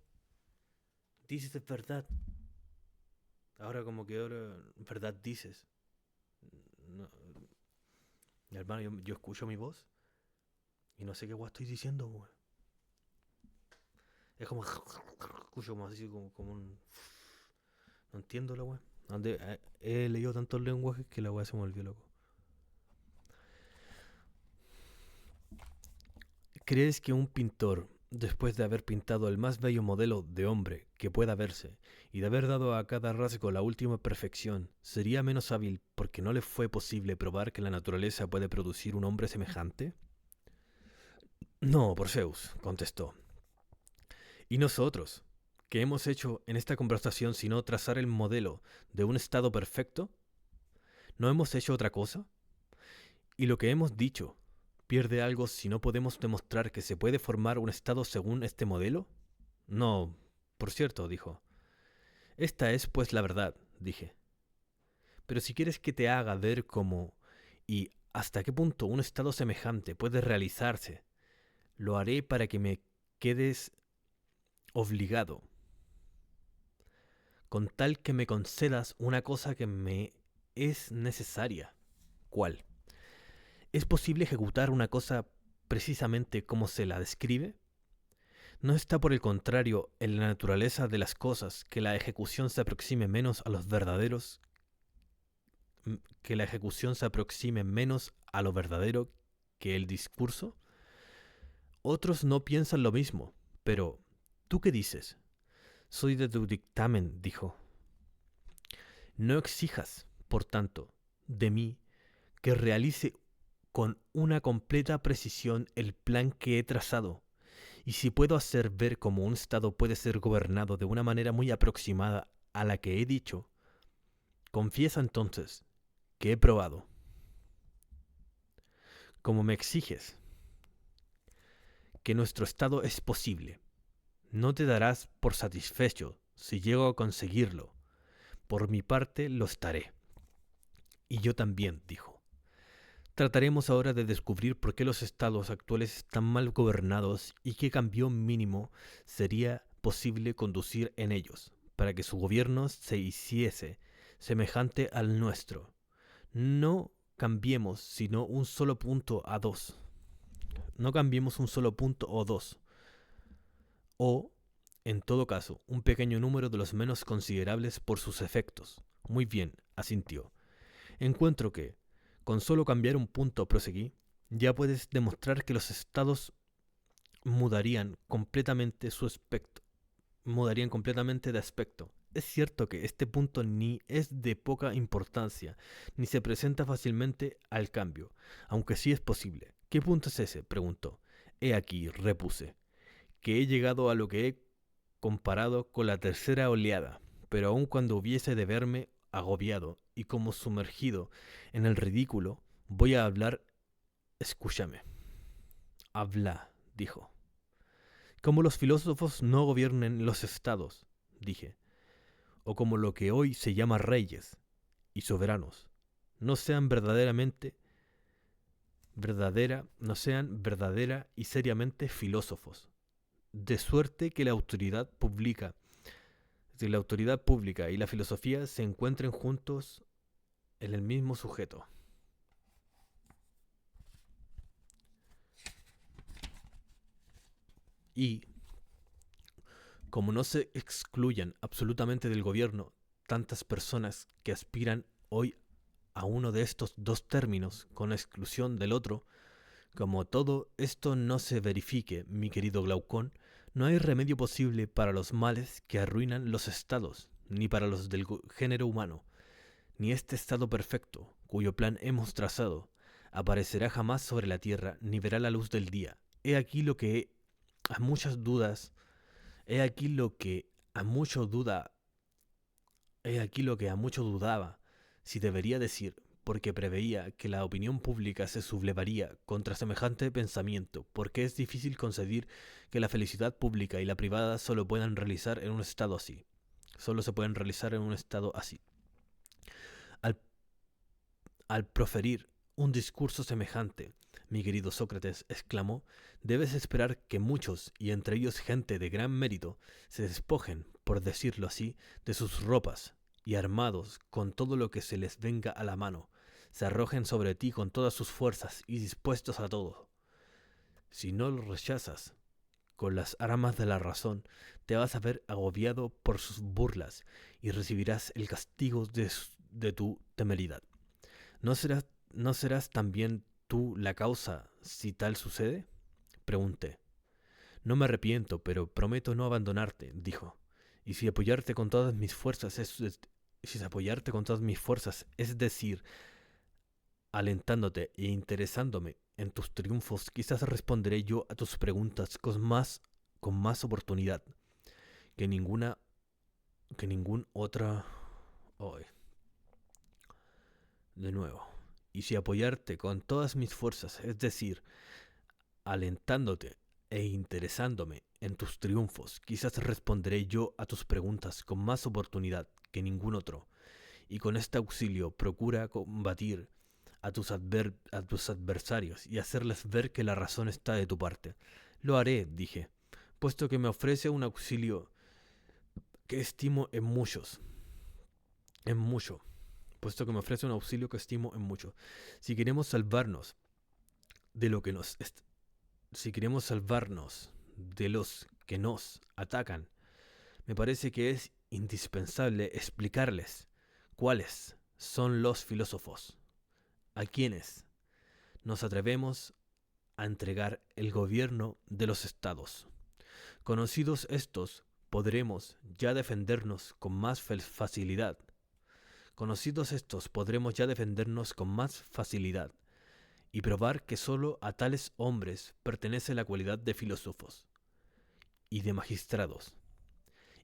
Dices verdad. Ahora como que ahora verdad dices. No, hermano, yo escucho mi voz y no sé qué weón estoy diciendo, weón. Es como... Escucho como así, como un... No entiendo la weón. He leído tantos lenguajes que la weá se me volvió loco. ¿Crees que un pintor, después de haber pintado el más bello modelo de hombre que pueda verse y de haber dado a cada rasgo la última perfección, sería menos hábil porque no le fue posible probar que la naturaleza puede producir un hombre semejante? No, por Zeus, contestó. ¿Y nosotros? ¿Qué hemos hecho en esta conversación sino trazar el modelo de un estado perfecto? ¿No hemos hecho otra cosa? ¿Y lo que hemos dicho pierde algo si no podemos demostrar que se puede formar un estado según este modelo? No, por cierto, dijo. Esta es pues la verdad, dije. Pero si quieres que te haga ver cómo y hasta qué punto un estado semejante puede realizarse, lo haré para que me quedes obligado, con tal que me concedas una cosa que me es necesaria. ¿Cuál? ¿Es posible ejecutar una cosa precisamente como se la describe? ¿No está por el contrario en la naturaleza de las cosas que la ejecución se aproxime menos a los verdaderos, que la ejecución se aproxime menos a lo verdadero que el discurso? Otros no piensan lo mismo, pero ¿tú qué dices? Soy de tu dictamen, dijo. No exijas, por tanto, de mí que realice con una completa precisión el plan que he trazado, y si puedo hacer ver cómo un Estado puede ser gobernado de una manera muy aproximada a la que he dicho, confiesa entonces que he probado. Como me exiges que nuestro Estado es posible, no te darás por satisfecho si llego a conseguirlo. Por mi parte lo estaré. Y yo también, dijo. Trataremos ahora de descubrir por qué los estados actuales están mal gobernados y qué cambio mínimo sería posible conducir en ellos para que su gobierno se hiciese semejante al nuestro. No cambiemos sino un solo punto a dos. No cambiemos un solo punto o dos. O, en todo caso, un pequeño número de los menos considerables por sus efectos. Muy bien, asintió. Encuentro que, con solo cambiar un punto, proseguí, ya puedes demostrar que los estados mudarían completamente su aspecto, mudarían completamente de aspecto. Es cierto que este punto ni es de poca importancia, ni se presenta fácilmente al cambio, aunque sí es posible. ¿Qué punto es ese? Preguntó. He aquí, repuse, que he llegado a lo que he comparado con la tercera oleada, pero aun cuando hubiese de verme agobiado y como sumergido en el ridículo, voy a hablar, escúchame. Habla, dijo. Como los filósofos no gobiernen los estados, dije, o como lo que hoy se llama reyes y soberanos, no sean no sean verdadera y seriamente filósofos, de suerte que la autoridad pública y la filosofía se encuentren juntos en el mismo sujeto. Y, como no se excluyan absolutamente del gobierno tantas personas que aspiran hoy a uno de estos dos términos con exclusión del otro, como todo esto no se verifique, mi querido Glaucón, no hay remedio posible para los males que arruinan los estados, ni para los del género humano, ni este estado perfecto, cuyo plan hemos trazado, aparecerá jamás sobre la tierra, ni verá la luz del día. He aquí lo que a muchas dudas, he aquí lo que a mucho duda, he aquí lo que a mucho dudaba, si debería decir, porque preveía que la opinión pública se sublevaría contra semejante pensamiento, porque es difícil concebir que la felicidad pública y la privada solo puedan realizar en un estado así. Solo se pueden realizar en un estado así. Al, al proferir un discurso semejante, mi querido Sócrates, exclamó, debes esperar que muchos, y entre ellos gente de gran mérito, se despojen, por decirlo así, de sus ropas, y armados con todo lo que se les venga a la mano, se arrojen sobre ti con todas sus fuerzas y dispuestos a todo. Si no lo rechazas con las armas de la razón, te vas a ver agobiado por sus burlas y recibirás el castigo de tu temeridad. ¿No serás también tú la causa si tal sucede? Pregunté. No me arrepiento, pero prometo no abandonarte, dijo. Y si apoyarte con todas mis fuerzas es decir, alentándote e interesándome en tus triunfos, quizás responderé yo a tus preguntas con más oportunidad que ningún otra hoy. De nuevo. Y si apoyarte con todas mis fuerzas, es decir, alentándote e interesándome en tus triunfos, quizás responderé yo a tus preguntas con más oportunidad que ningún otro. Y con este auxilio procura combatir a tus adversarios y hacerles ver que la razón está de tu parte. Lo haré, dije, puesto que me ofrece un auxilio que estimo en mucho, puesto que me ofrece un auxilio que estimo en mucho. Si queremos salvarnos de lo que si queremos salvarnos de los que nos atacan, me parece que es indispensable explicarles cuáles son los filósofos a quienes nos atrevemos a entregar el gobierno de los estados. Conocidos estos, podremos ya defendernos con más facilidad. Y probar que sólo a tales hombres pertenece la cualidad de filósofos y de magistrados,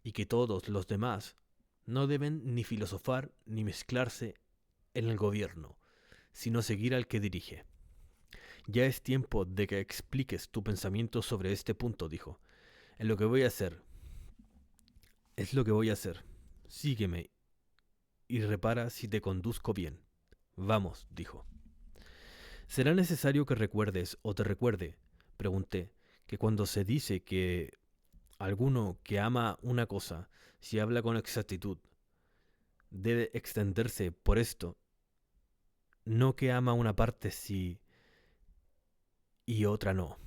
y que todos los demás no deben ni filosofar ni mezclarse en el gobierno, sino seguir al que dirige. Ya es tiempo de que expliques tu pensamiento sobre este punto, dijo. Es lo que voy a hacer. Sígueme y repara si te conduzco bien. Vamos, dijo. ¿Será necesario que recuerdes o te recuerde, pregunté, que cuando se dice que alguno que ama una cosa, si habla con exactitud, debe extenderse por esto, no que ama una parte sí y otra no,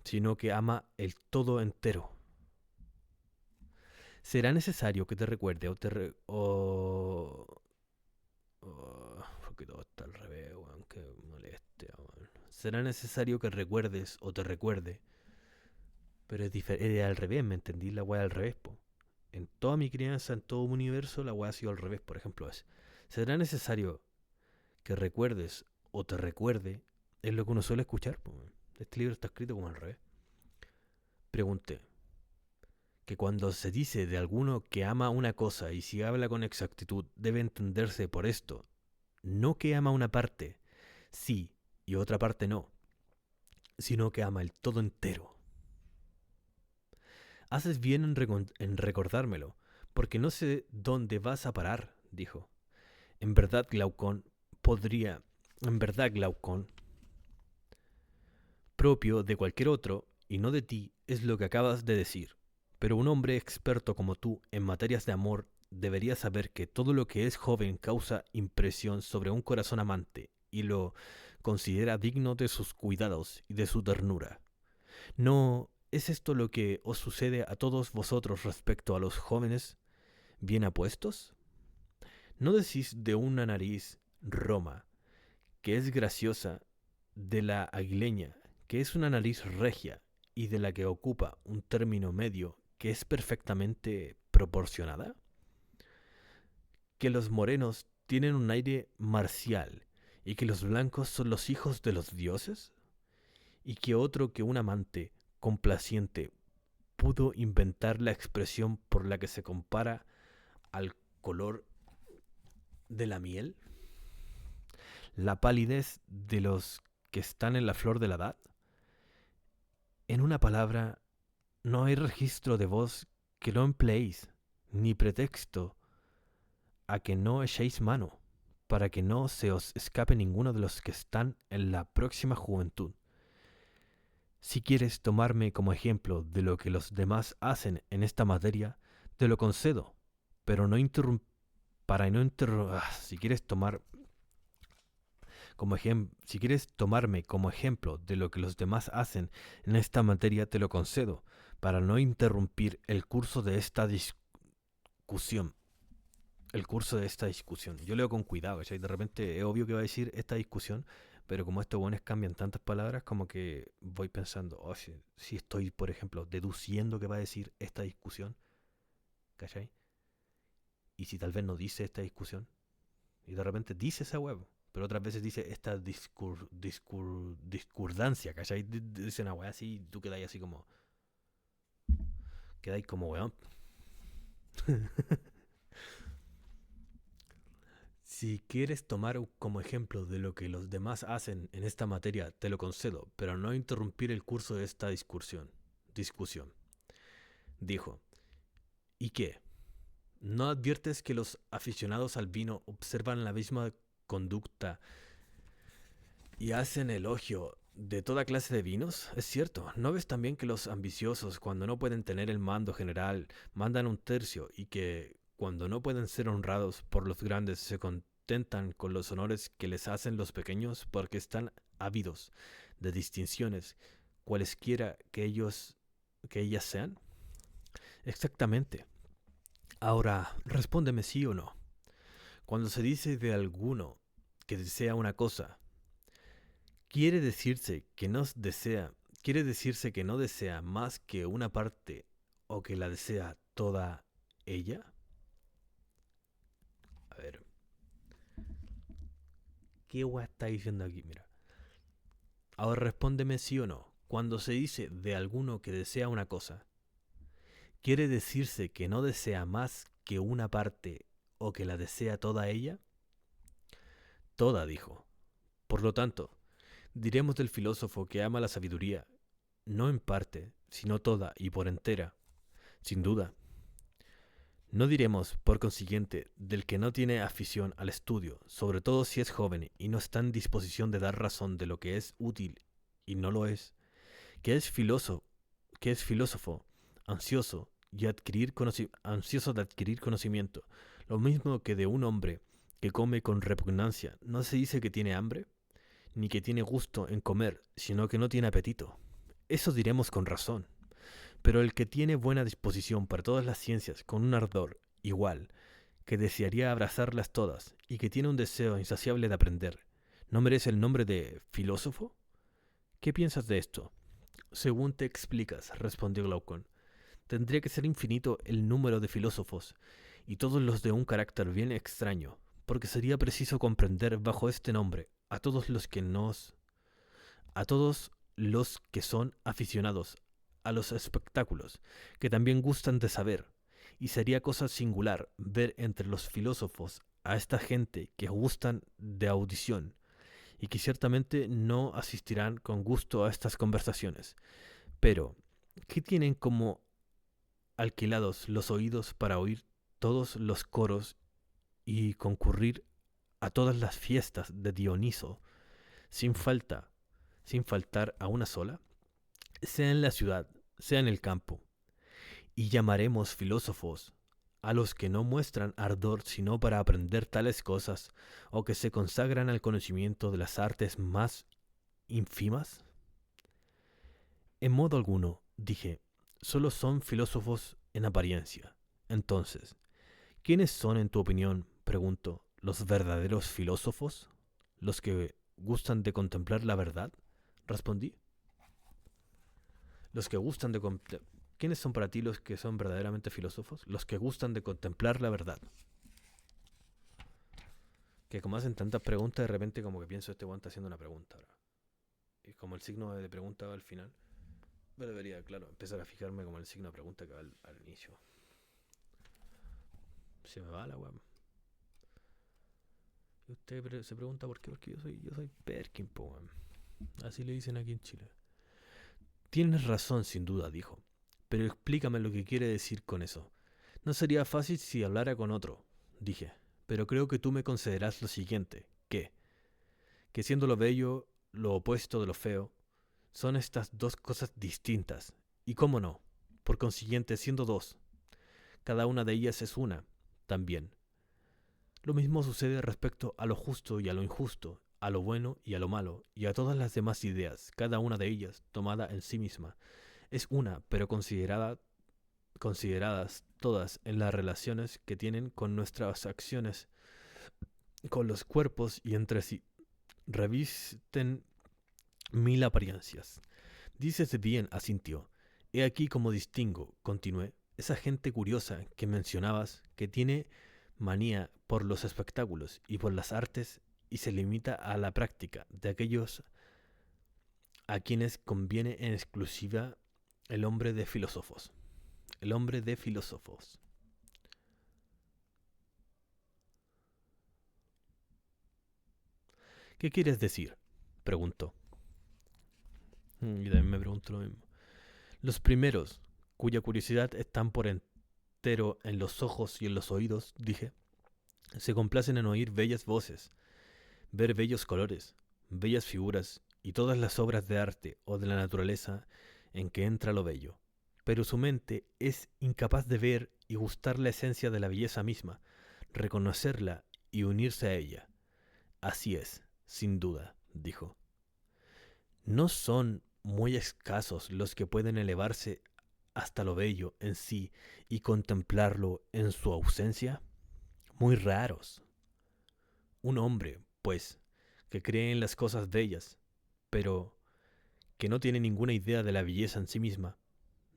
sino que ama el todo entero? ¿Será necesario que te recuerde porque todo está al revés, weón, que molestia, weón. Será necesario que recuerdes o te recuerde, pero es al revés, ¿me entendí? La weá al revés, po. En toda mi crianza, en todo mi universo, la weá ha sido al revés, por ejemplo, será necesario que recuerdes o te recuerde, es lo que uno suele escuchar, po. Este libro está escrito como al revés. Pregunté, que cuando se dice de alguno que ama una cosa y si habla con exactitud, debe entenderse por esto, no que ama una parte, sí, y otra parte no, sino que ama el todo entero. Haces bien en recordármelo, porque no sé dónde vas a parar, dijo. En verdad, Glaucón, propio de cualquier otro, y no de ti, es lo que acabas de decir. Pero un hombre experto como tú en materias de amor debería saber que todo lo que es joven causa impresión sobre un corazón amante y lo considera digno de sus cuidados y de su ternura. ¿No es esto lo que os sucede a todos vosotros respecto a los jóvenes bien apuestos? ¿No decís de una nariz Roma, que es graciosa, de la aguileña, que es una nariz regia, y de la que ocupa un término medio que es perfectamente proporcionada? ¿Que los morenos tienen un aire marcial y que los blancos son los hijos de los dioses? ¿Y que otro que un amante complaciente pudo inventar la expresión por la que se compara al color de la miel? ¿La palidez de los que están en la flor de la edad? En una palabra, no hay registro de vos que no empleéis, ni pretexto a que no echéis mano. para que no se os escape ninguno de los que están en la próxima juventud. Si quieres tomarme como ejemplo de lo que los demás hacen en esta materia, te lo concedo, pero no si quieres si quieres tomarme como ejemplo de lo que los demás hacen en esta materia, te lo concedo, para no interrumpir el curso de esta discusión. Yo leo con cuidado, ¿cachai? De repente es obvio que va a decir esta discusión, pero como estos buenos cambian tantas palabras, como que voy pensando, si estoy, por ejemplo, deduciendo que va a decir esta discusión, ¿cachai? Y si tal vez no dice esta discusión, y de repente dice esa huevo, pero otras veces dice esta discordancia, ¿cachai? Dice una hueá así, y tú quedáis así como, quedáis como weón. Si quieres tomar como ejemplo de lo que los demás hacen en esta materia, te lo concedo, pero no interrumpir el curso de esta discusión. Dijo, ¿y qué? ¿No adviertes que los aficionados al vino observan la misma conducta y hacen elogio de toda clase de vinos? Es cierto, ¿no ves también que los ambiciosos, cuando no pueden tener el mando general, mandan un tercio y que, cuando no pueden ser honrados por los grandes, se contentan con los honores que les hacen los pequeños porque están ávidos de distinciones, cualesquiera que ellas sean? Exactamente. Ahora, respóndeme sí o no. Cuando se dice de alguno que desea una cosa, quiere decirse que no desea más que una parte o que la desea toda ella. A ver, ¿qué guay está diciendo aquí? Mira. Ahora respóndeme sí o no. Cuando se dice de alguno que desea una cosa, ¿quiere decirse que no desea más que una parte o que la desea toda ella? Toda, dijo. Por lo tanto, diremos del filósofo que ama la sabiduría, no en parte, sino toda y por entera, sin duda. No diremos, por consiguiente, del que no tiene afición al estudio, sobre todo si es joven y no está en disposición de dar razón de lo que es útil y no lo es, que es filósofo, ansioso ansioso de adquirir conocimiento, lo mismo que de un hombre que come con repugnancia. ¿No se dice que tiene hambre? Ni que tiene gusto en comer, sino que no tiene apetito. Eso diremos con razón. Pero el que tiene buena disposición para todas las ciencias, con un ardor igual, que desearía abrazarlas todas, y que tiene un deseo insaciable de aprender, ¿no merece el nombre de filósofo? ¿Qué piensas de esto? Según te explicas, respondió Glaucon, tendría que ser infinito el número de filósofos, y todos los de un carácter bien extraño, porque sería preciso comprender bajo este nombre a todos los que son aficionados a los espectáculos, que también gustan de saber, y sería cosa singular ver entre los filósofos a esta gente que gustan de audición, y que ciertamente no asistirán con gusto a estas conversaciones, pero ¿qué tienen como alquilados los oídos para oír todos los coros y concurrir a todas las fiestas de Dioniso, sin falta, sin faltar a una sola, sea en la ciudad, sea en el campo? Y llamaremos filósofos a los que no muestran ardor sino para aprender tales cosas, o que se consagran al conocimiento de las artes más ínfimas. En modo alguno, dije, solo son filósofos en apariencia. Entonces, ¿quiénes son, en tu opinión, pregunto, los verdaderos filósofos? ¿Los que gustan de contemplar la verdad? Respondí. Los que gustan de ¿Quiénes son para ti los que son verdaderamente filósofos? Los que gustan de contemplar la verdad. Que como hacen tantas preguntas, de repente como que pienso, este weón está haciendo una pregunta ahora. Y como el signo de pregunta va al final, me debería, claro, empezar a fijarme como el signo de pregunta que va al inicio. Se me va la weón. Y usted se pregunta por qué, porque yo soy Perkin, po, weón. Así le dicen aquí en Chile. Tienes razón, sin duda, dijo. Pero explícame lo que quiere decir con eso. No sería fácil si hablara con otro, dije. Pero creo que tú me concederás lo siguiente, que siendo lo bello lo opuesto de lo feo, son estas dos cosas distintas. Y cómo no, por consiguiente, siendo dos, cada una de ellas es una, también. Lo mismo sucede respecto a lo justo y a lo injusto, a lo bueno y a lo malo, y a todas las demás ideas, cada una de ellas, tomada en sí misma, es una, pero consideradas todas en las relaciones que tienen con nuestras acciones, con los cuerpos y entre sí, revisten mil apariencias. Dices bien, asintió. He aquí como distingo, continué, esa gente curiosa que mencionabas, que tiene manía por los espectáculos y por las artes y se limita a la práctica de aquellos a quienes conviene en exclusiva el hombre de filósofos. El hombre de filósofos. ¿Qué quieres decir? Preguntó. Y también me pregunto lo mismo. Los primeros, cuya curiosidad están por entero en los ojos y en los oídos, dije, se complacen en oír bellas voces, ver bellos colores, bellas figuras y todas las obras de arte o de la naturaleza en que entra lo bello. Pero su mente es incapaz de ver y gustar la esencia de la belleza misma, reconocerla y unirse a ella. Así es, sin duda, dijo. ¿No son muy escasos los que pueden elevarse hasta lo bello en sí y contemplarlo en su ausencia? Muy raros. Un hombre, pues, que cree en las cosas bellas, pero que no tiene ninguna idea de la belleza en sí misma,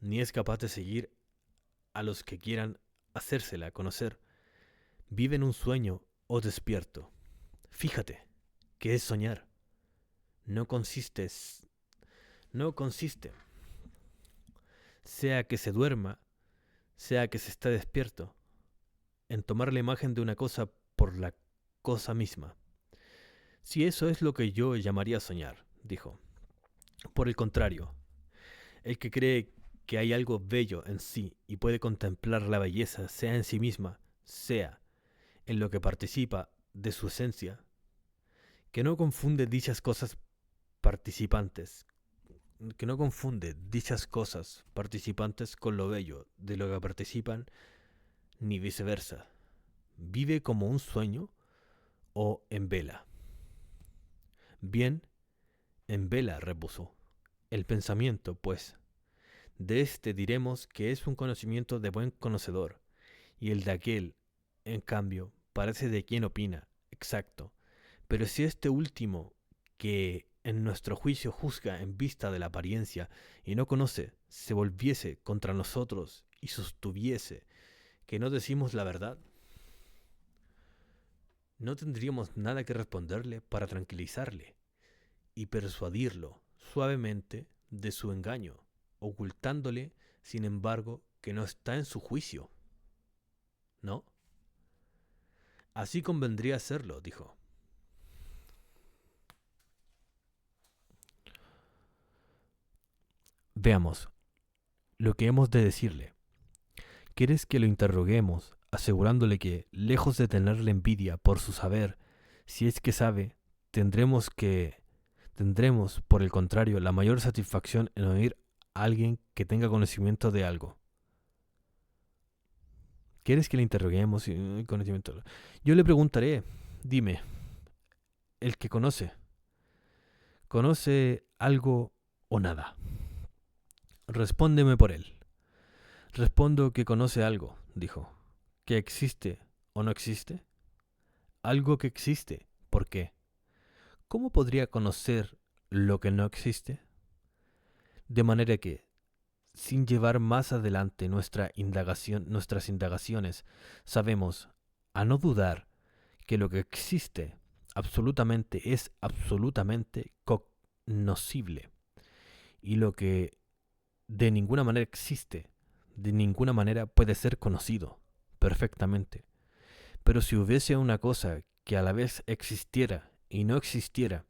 ni es capaz de seguir a los que quieran hacérsela conocer, vive en un sueño o despierto. Fíjate, ¿qué es soñar? No consiste, sea que se duerma, sea que se está despierto, en tomar la imagen de una cosa por la cosa misma. Si eso es lo que yo llamaría soñar, dijo. Por el contrario, el que cree que hay algo bello en sí y puede contemplar la belleza, sea en sí misma, sea en lo que participa de su esencia, que no confunde dichas cosas participantes, con lo bello de lo que participan, ni viceversa. Vive como un sueño o en vela. Bien, en vela, repuso. El pensamiento, pues, de este diremos que es un conocimiento de buen conocedor, y el de aquel, en cambio, parece de quien opina, exacto. Pero si este último, que en nuestro juicio juzga en vista de la apariencia y no conoce, se volviese contra nosotros y sostuviese que no decimos la verdad, no tendríamos nada que responderle para tranquilizarle y persuadirlo suavemente de su engaño, ocultándole, sin embargo, que no está en su juicio. ¿No? Así convendría hacerlo, dijo. Veamos lo que hemos de decirle. ¿Quieres que lo interroguemos, asegurándole que, lejos de tenerle envidia por su saber, si es que sabe, tendremos, por el contrario, la mayor satisfacción en oír a alguien que tenga conocimiento de algo? ¿Quieres que le interroguemos y conocimiento? Yo le preguntaré, dime, el que ¿conoce algo o nada? Respóndeme por él. Respondo que conoce algo, dijo. ¿Que existe o no existe? Algo que existe. ¿Por qué? ¿Cómo podría conocer lo que no existe? De manera que, sin llevar más adelante nuestras indagaciones, sabemos, a no dudar, que lo que existe absolutamente es absolutamente cognoscible, y lo que de ninguna manera existe, de ninguna manera puede ser conocido perfectamente. Pero si hubiese una cosa que a la vez existiera y no existiera,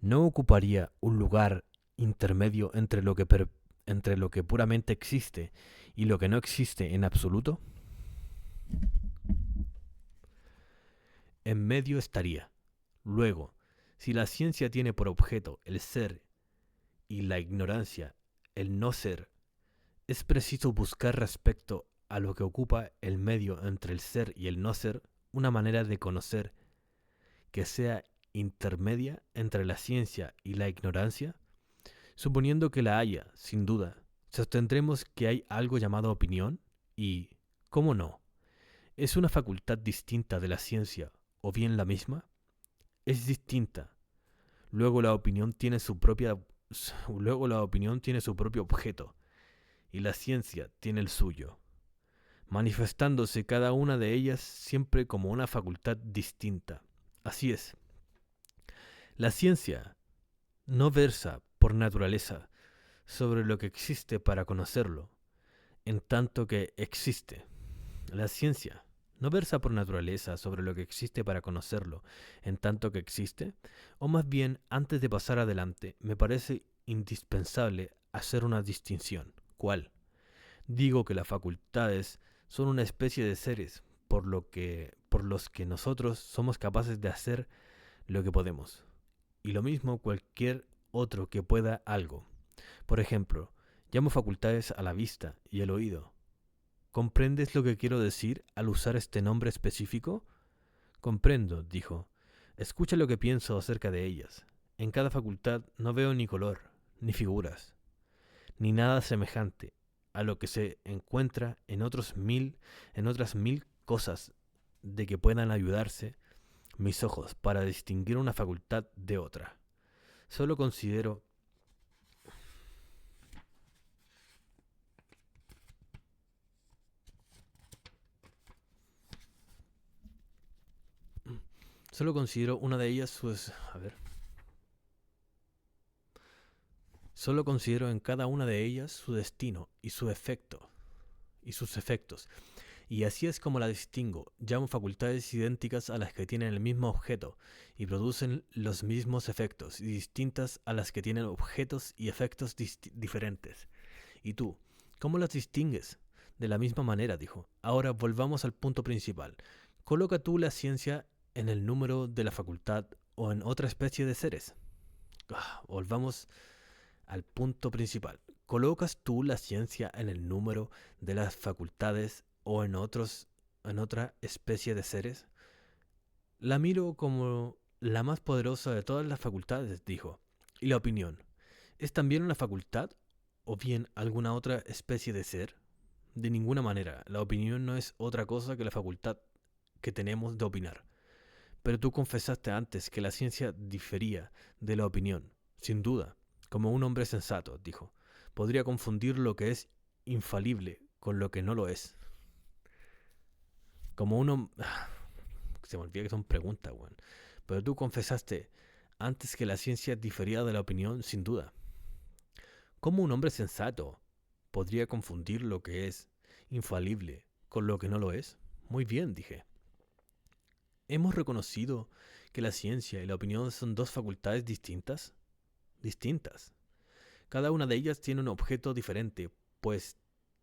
¿no ocuparía un lugar intermedio entre lo que puramente existe y lo que no existe en absoluto? en medio estaría. Luego, si la ciencia tiene por objeto el ser y la ignorancia el no ser, es preciso buscar respecto a lo que ocupa el medio entre el ser y el no ser una manera de conocer que sea intermedia entre la ciencia y la ignorancia. Suponiendo que la haya, sin duda, sostendremos que hay algo llamado opinión y, ¿cómo no? ¿Es una facultad distinta de la ciencia o bien la misma? Es distinta. Luego la opinión tiene su propio objeto y la ciencia tiene el suyo, manifestándose cada una de ellas siempre como una facultad distinta. Así es. La ciencia no versa por naturaleza sobre lo que existe para conocerlo, en tanto que existe. La ciencia no versa por naturaleza sobre lo que existe para conocerlo, en tanto que existe, o más bien, antes de pasar adelante, me parece indispensable hacer una distinción. ¿Cuál? Digo que las facultades son una especie de seres por los que nosotros somos capaces de hacer lo que podemos, y lo mismo cualquier otro que pueda algo. Por ejemplo, llamo facultades a la vista y el oído. ¿Comprendes lo que quiero decir al usar este nombre específico? Comprendo, dijo. Escucha lo que pienso acerca de ellas. En cada facultad no veo ni color, ni figuras, ni nada semejante a lo que se encuentra en otras mil cosas de que puedan ayudarse mis ojos para distinguir una facultad de otra. Solo considero una de ellas Solo considero en cada una de ellas su destino y sus efectos. Y así es como la distingo. Llamo facultades idénticas a las que tienen el mismo objeto y producen los mismos efectos, y distintas a las que tienen objetos y efectos diferentes. ¿Y tú, cómo las distingues? De la misma manera, dijo. Ahora volvamos al punto principal. Coloca tú la ciencia en el número de la facultad o en otra especie de seres. Volvamos al punto principal. ¿Colocas tú la ciencia en el número de las facultades o en otra especie de seres? La miro como la más poderosa de todas las facultades, dijo. ¿Y la opinión? ¿Es también una facultad o bien alguna otra especie de ser? De ninguna manera. La opinión no es otra cosa que la facultad que tenemos de opinar. Pero tú confesaste antes que la ciencia difería de la opinión. Sin duda. Como un hombre sensato, dijo, podría confundir lo que es infalible con lo que no lo es. Como uno... Se me olvida que son preguntas, weón. Pero tú confesaste antes que la ciencia difería de la opinión, sin duda. ¿Cómo un hombre sensato podría confundir lo que es infalible con lo que no lo es? Muy bien, dije. ¿Hemos reconocido que la ciencia y la opinión son dos facultades distintas? Distintas. Cada una de ellas tiene un objeto diferente, pues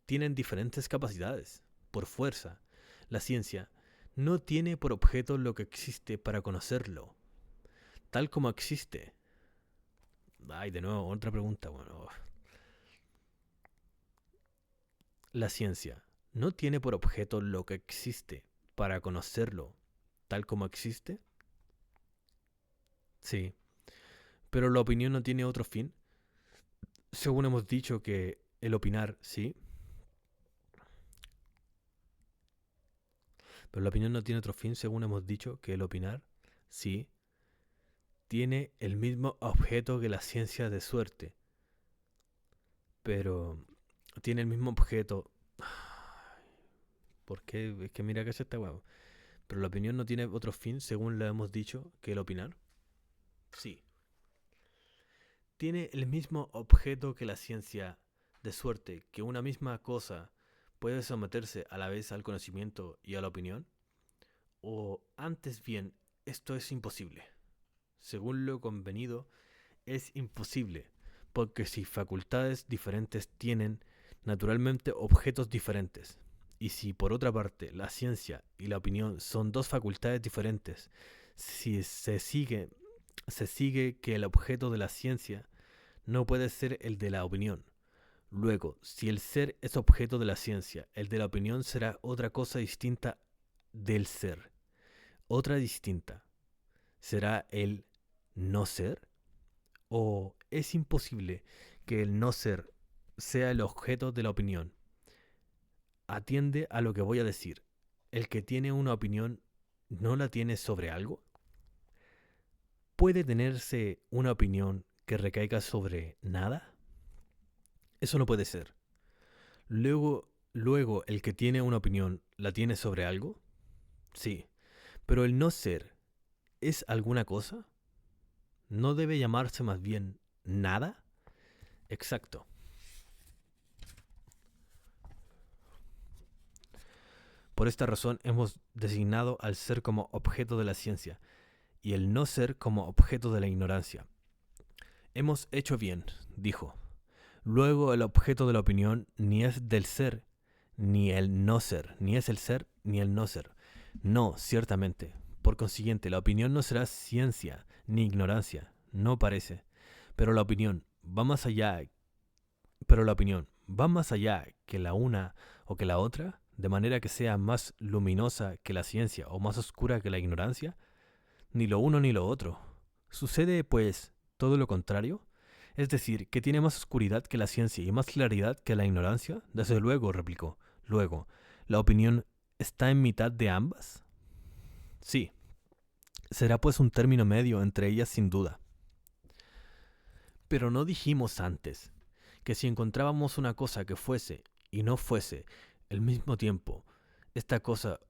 tienen diferentes capacidades. Por fuerza, la ciencia no tiene por objeto lo que existe para conocerlo, tal como existe. Ay, de nuevo, otra pregunta. Bueno, la ciencia no tiene por objeto lo que existe para conocerlo, tal como existe. Sí, pero la opinión no tiene otro fin. Según hemos dicho que el opinar, sí. Pero la opinión no tiene otro fin, según hemos dicho que el opinar, sí. Tiene el mismo objeto que la ciencia de suerte. Pero tiene el mismo objeto. ¿Por qué? Es que mira que se está huevo. Pero la opinión no tiene otro fin, según le hemos dicho, que el opinar. Sí. Tiene el mismo objeto que la ciencia de suerte, que una misma cosa puede someterse a la vez al conocimiento y a la opinión. O antes bien, esto es imposible. Según lo convenido, es imposible, porque si facultades diferentes tienen naturalmente objetos diferentes, Y si por otra parte la ciencia y la opinión son dos facultades diferentes, si se sigue que el objeto de la ciencia no puede ser el de la opinión. Luego, si el ser es objeto de la ciencia, el de la opinión será otra cosa distinta del ser. Otra distinta. ¿Será el no ser? ¿O es imposible que el no ser sea el objeto de la opinión? Atiende a lo que voy a decir. ¿El que tiene una opinión no la tiene sobre algo? ¿Puede tenerse una opinión que recaiga sobre nada? Eso no puede ser. Luego, el que tiene una opinión, ¿la tiene sobre algo? Sí, pero el no ser, ¿es alguna cosa? ¿No debe llamarse más bien nada? Exacto. Por esta razón hemos designado al ser como objeto de la ciencia y el no ser como objeto de la ignorancia. Hemos hecho bien, dijo. Luego el objeto de la opinión ni es del ser, ni el no ser, ni es el ser, ni el no ser. No, ciertamente. Por consiguiente, la opinión no será ciencia, ni ignorancia, no parece. Pero la opinión va más allá, que la una o que la otra, de manera que sea más luminosa que la ciencia o más oscura que la ignorancia. Ni lo uno ni lo otro. ¿Sucede, pues, todo lo contrario? Es decir, que tiene más oscuridad que la ciencia y más claridad que la ignorancia. Desde luego, replicó. Luego, ¿la opinión está en mitad de ambas? Sí. Será pues un término medio entre ellas sin duda. Pero no dijimos antes que si encontrábamos una cosa que fuese y no fuese al mismo tiempo, esta cosa...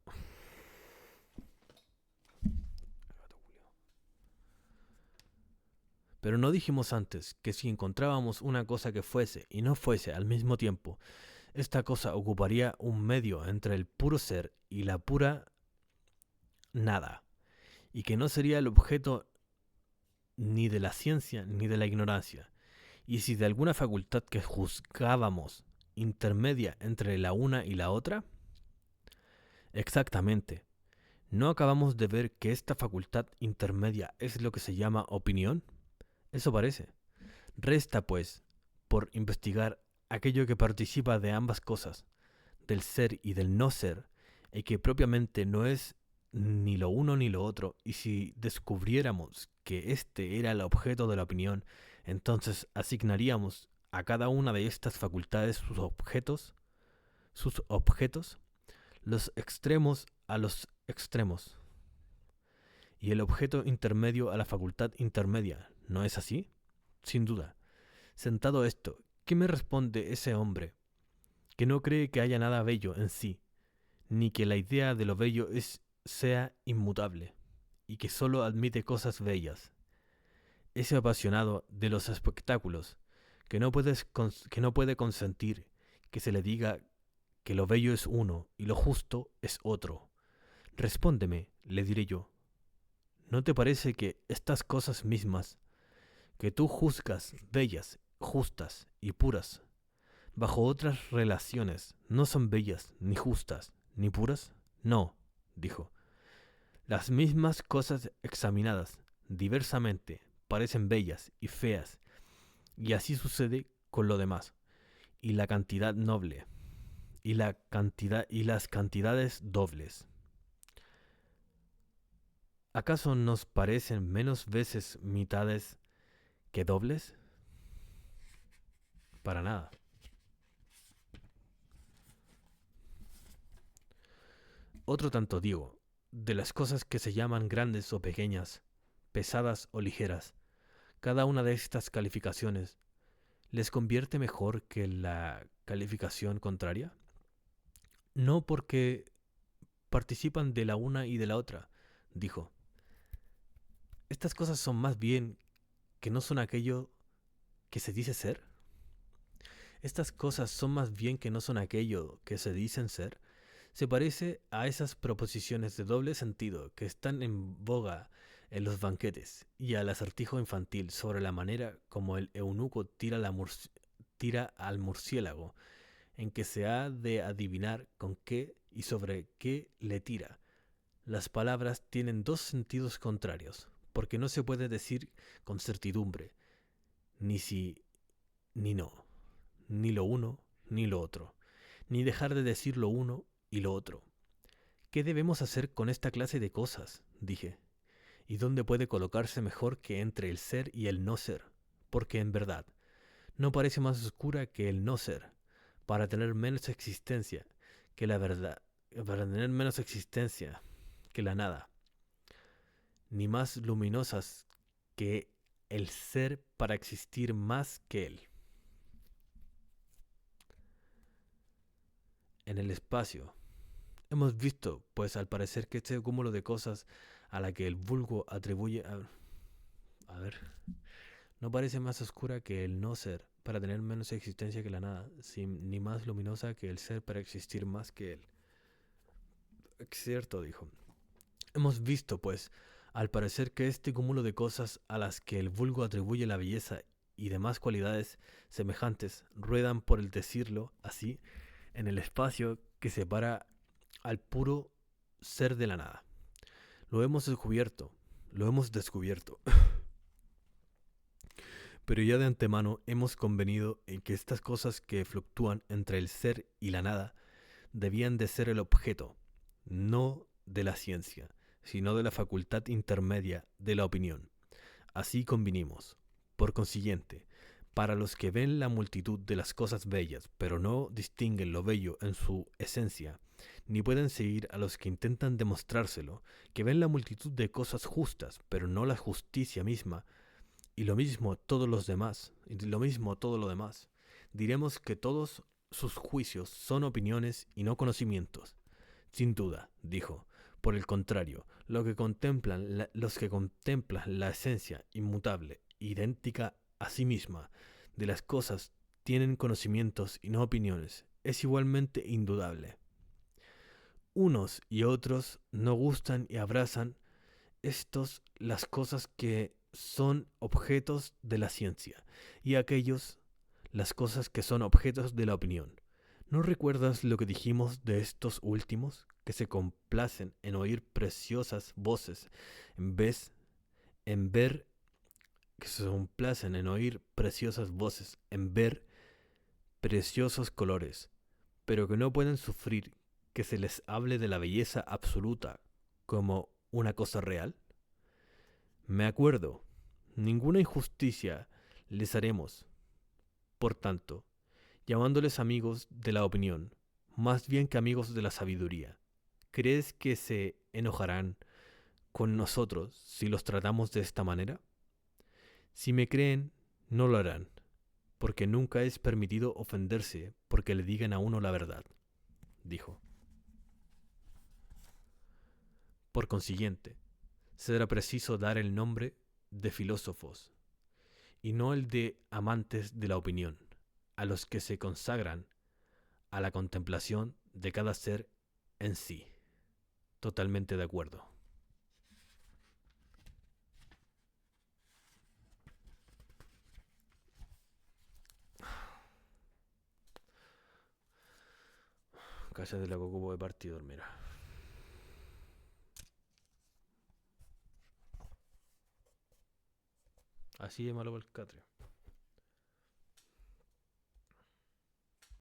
Pero no dijimos antes que si encontrábamos una cosa que fuese y no fuese al mismo tiempo, esta cosa ocuparía un medio entre el puro ser y la pura nada, y que no sería el objeto ni de la ciencia ni de la ignorancia. Y si de alguna facultad que juzgábamos intermedia entre la una y la otra, exactamente, ¿no acabamos de ver que esta facultad intermedia es lo que se llama opinión? Eso parece. Resta, pues, por investigar aquello que participa de ambas cosas, del ser y del no ser, y que propiamente no es ni lo uno ni lo otro, y si descubriéramos que este era el objeto de la opinión, entonces asignaríamos a cada una de estas facultades sus objetos, los extremos a los extremos, y el objeto intermedio a la facultad intermedia. ¿No es así? Sin duda. Sentado esto, ¿qué me responde ese hombre que no cree que haya nada bello en sí, ni que la idea de lo bello sea inmutable, y que sólo admite cosas bellas? Ese apasionado de los espectáculos, que no puede consentir que se le diga que lo bello es uno y lo justo es otro. Respóndeme, le diré yo, ¿no te parece que estas cosas mismas, que tú juzgas bellas, justas y puras, bajo otras relaciones, no son bellas, ni justas, ni puras? No, dijo. Las mismas cosas examinadas diversamente parecen bellas y feas, y así sucede con lo demás, y la cantidad noble, y las cantidades dobles. ¿Acaso nos parecen menos veces mitades que dobles? Para nada. Otro tanto digo, de las cosas que se llaman grandes o pequeñas, pesadas o ligeras, cada una de estas calificaciones les convierte mejor que la calificación contraria. No porque participan de la una y de la otra, dijo. Estas cosas son más bien que no son aquello que se dice ser. Estas cosas son más bien que no son aquello que se dicen ser. Se parece a esas proposiciones de doble sentido que están en boga en los banquetes y al acertijo infantil sobre la manera como el eunuco tira al murciélago en que se ha de adivinar con qué y sobre qué le tira. Las palabras tienen dos sentidos contrarios, porque no se puede decir con certidumbre, ni sí ni no, ni lo uno ni lo otro, ni dejar de decir lo uno y lo otro. ¿Qué debemos hacer con esta clase de cosas?, dije. ¿Y dónde puede colocarse mejor que entre el ser y el no ser? Porque en verdad, no parece más oscura que el no ser, para tener menos existencia que la verdad, para tener menos existencia que la nada, ni más luminosas que el ser para existir más que él. En el espacio, hemos visto, pues al parecer que este cúmulo de cosas a la que el vulgo atribuye... A ver, no parece más oscura que el no ser, para tener menos existencia que la nada, ni más luminosa que el ser para existir más que él. Cierto, dijo. Hemos visto, pues, al parecer que este cúmulo de cosas a las que el vulgo atribuye la belleza y demás cualidades semejantes ruedan, por el decirlo así, en el espacio que separa al puro ser de la nada. Lo hemos descubierto. Pero ya de antemano hemos convenido en que estas cosas que fluctúan entre el ser y la nada debían de ser el objeto, no de la ciencia, sino de la facultad intermedia de la opinión. Así convinimos. Por consiguiente, para los que ven la multitud de las cosas bellas, pero no distinguen lo bello en su esencia, ni pueden seguir a los que intentan demostrárselo, que ven la multitud de cosas justas, pero no la justicia misma, y lo mismo todo lo demás, diremos que todos sus juicios son opiniones y no conocimientos. Sin duda, dijo. Por el contrario, los que contemplan la esencia inmutable, idéntica a sí misma, de las cosas, tienen conocimientos y no opiniones. Es igualmente indudable. Unos y otros no gustan y abrazan estos las cosas que son objetos de la ciencia, y aquellos las cosas que son objetos de la opinión. ¿No recuerdas lo que dijimos de estos últimos, que se complacen en oír preciosas voces en ver que se complacen en oír preciosas voces, en ver preciosos colores, pero que no pueden sufrir que se les hable de la belleza absoluta como una cosa real? Me acuerdo, ninguna injusticia les haremos, por tanto, llamándoles amigos de la opinión, más bien que amigos de la sabiduría. ¿Crees que se enojarán con nosotros si los tratamos de esta manera? Si me creen, no lo harán, porque nunca es permitido ofenderse porque le digan a uno la verdad, dijo. Por consiguiente, será preciso dar el nombre de filósofos, y no el de amantes de la opinión, a los que se consagran a la contemplación de cada ser en sí. Totalmente de acuerdo. Cállate la cocupo de partido, mira. Así de malo para el Catria.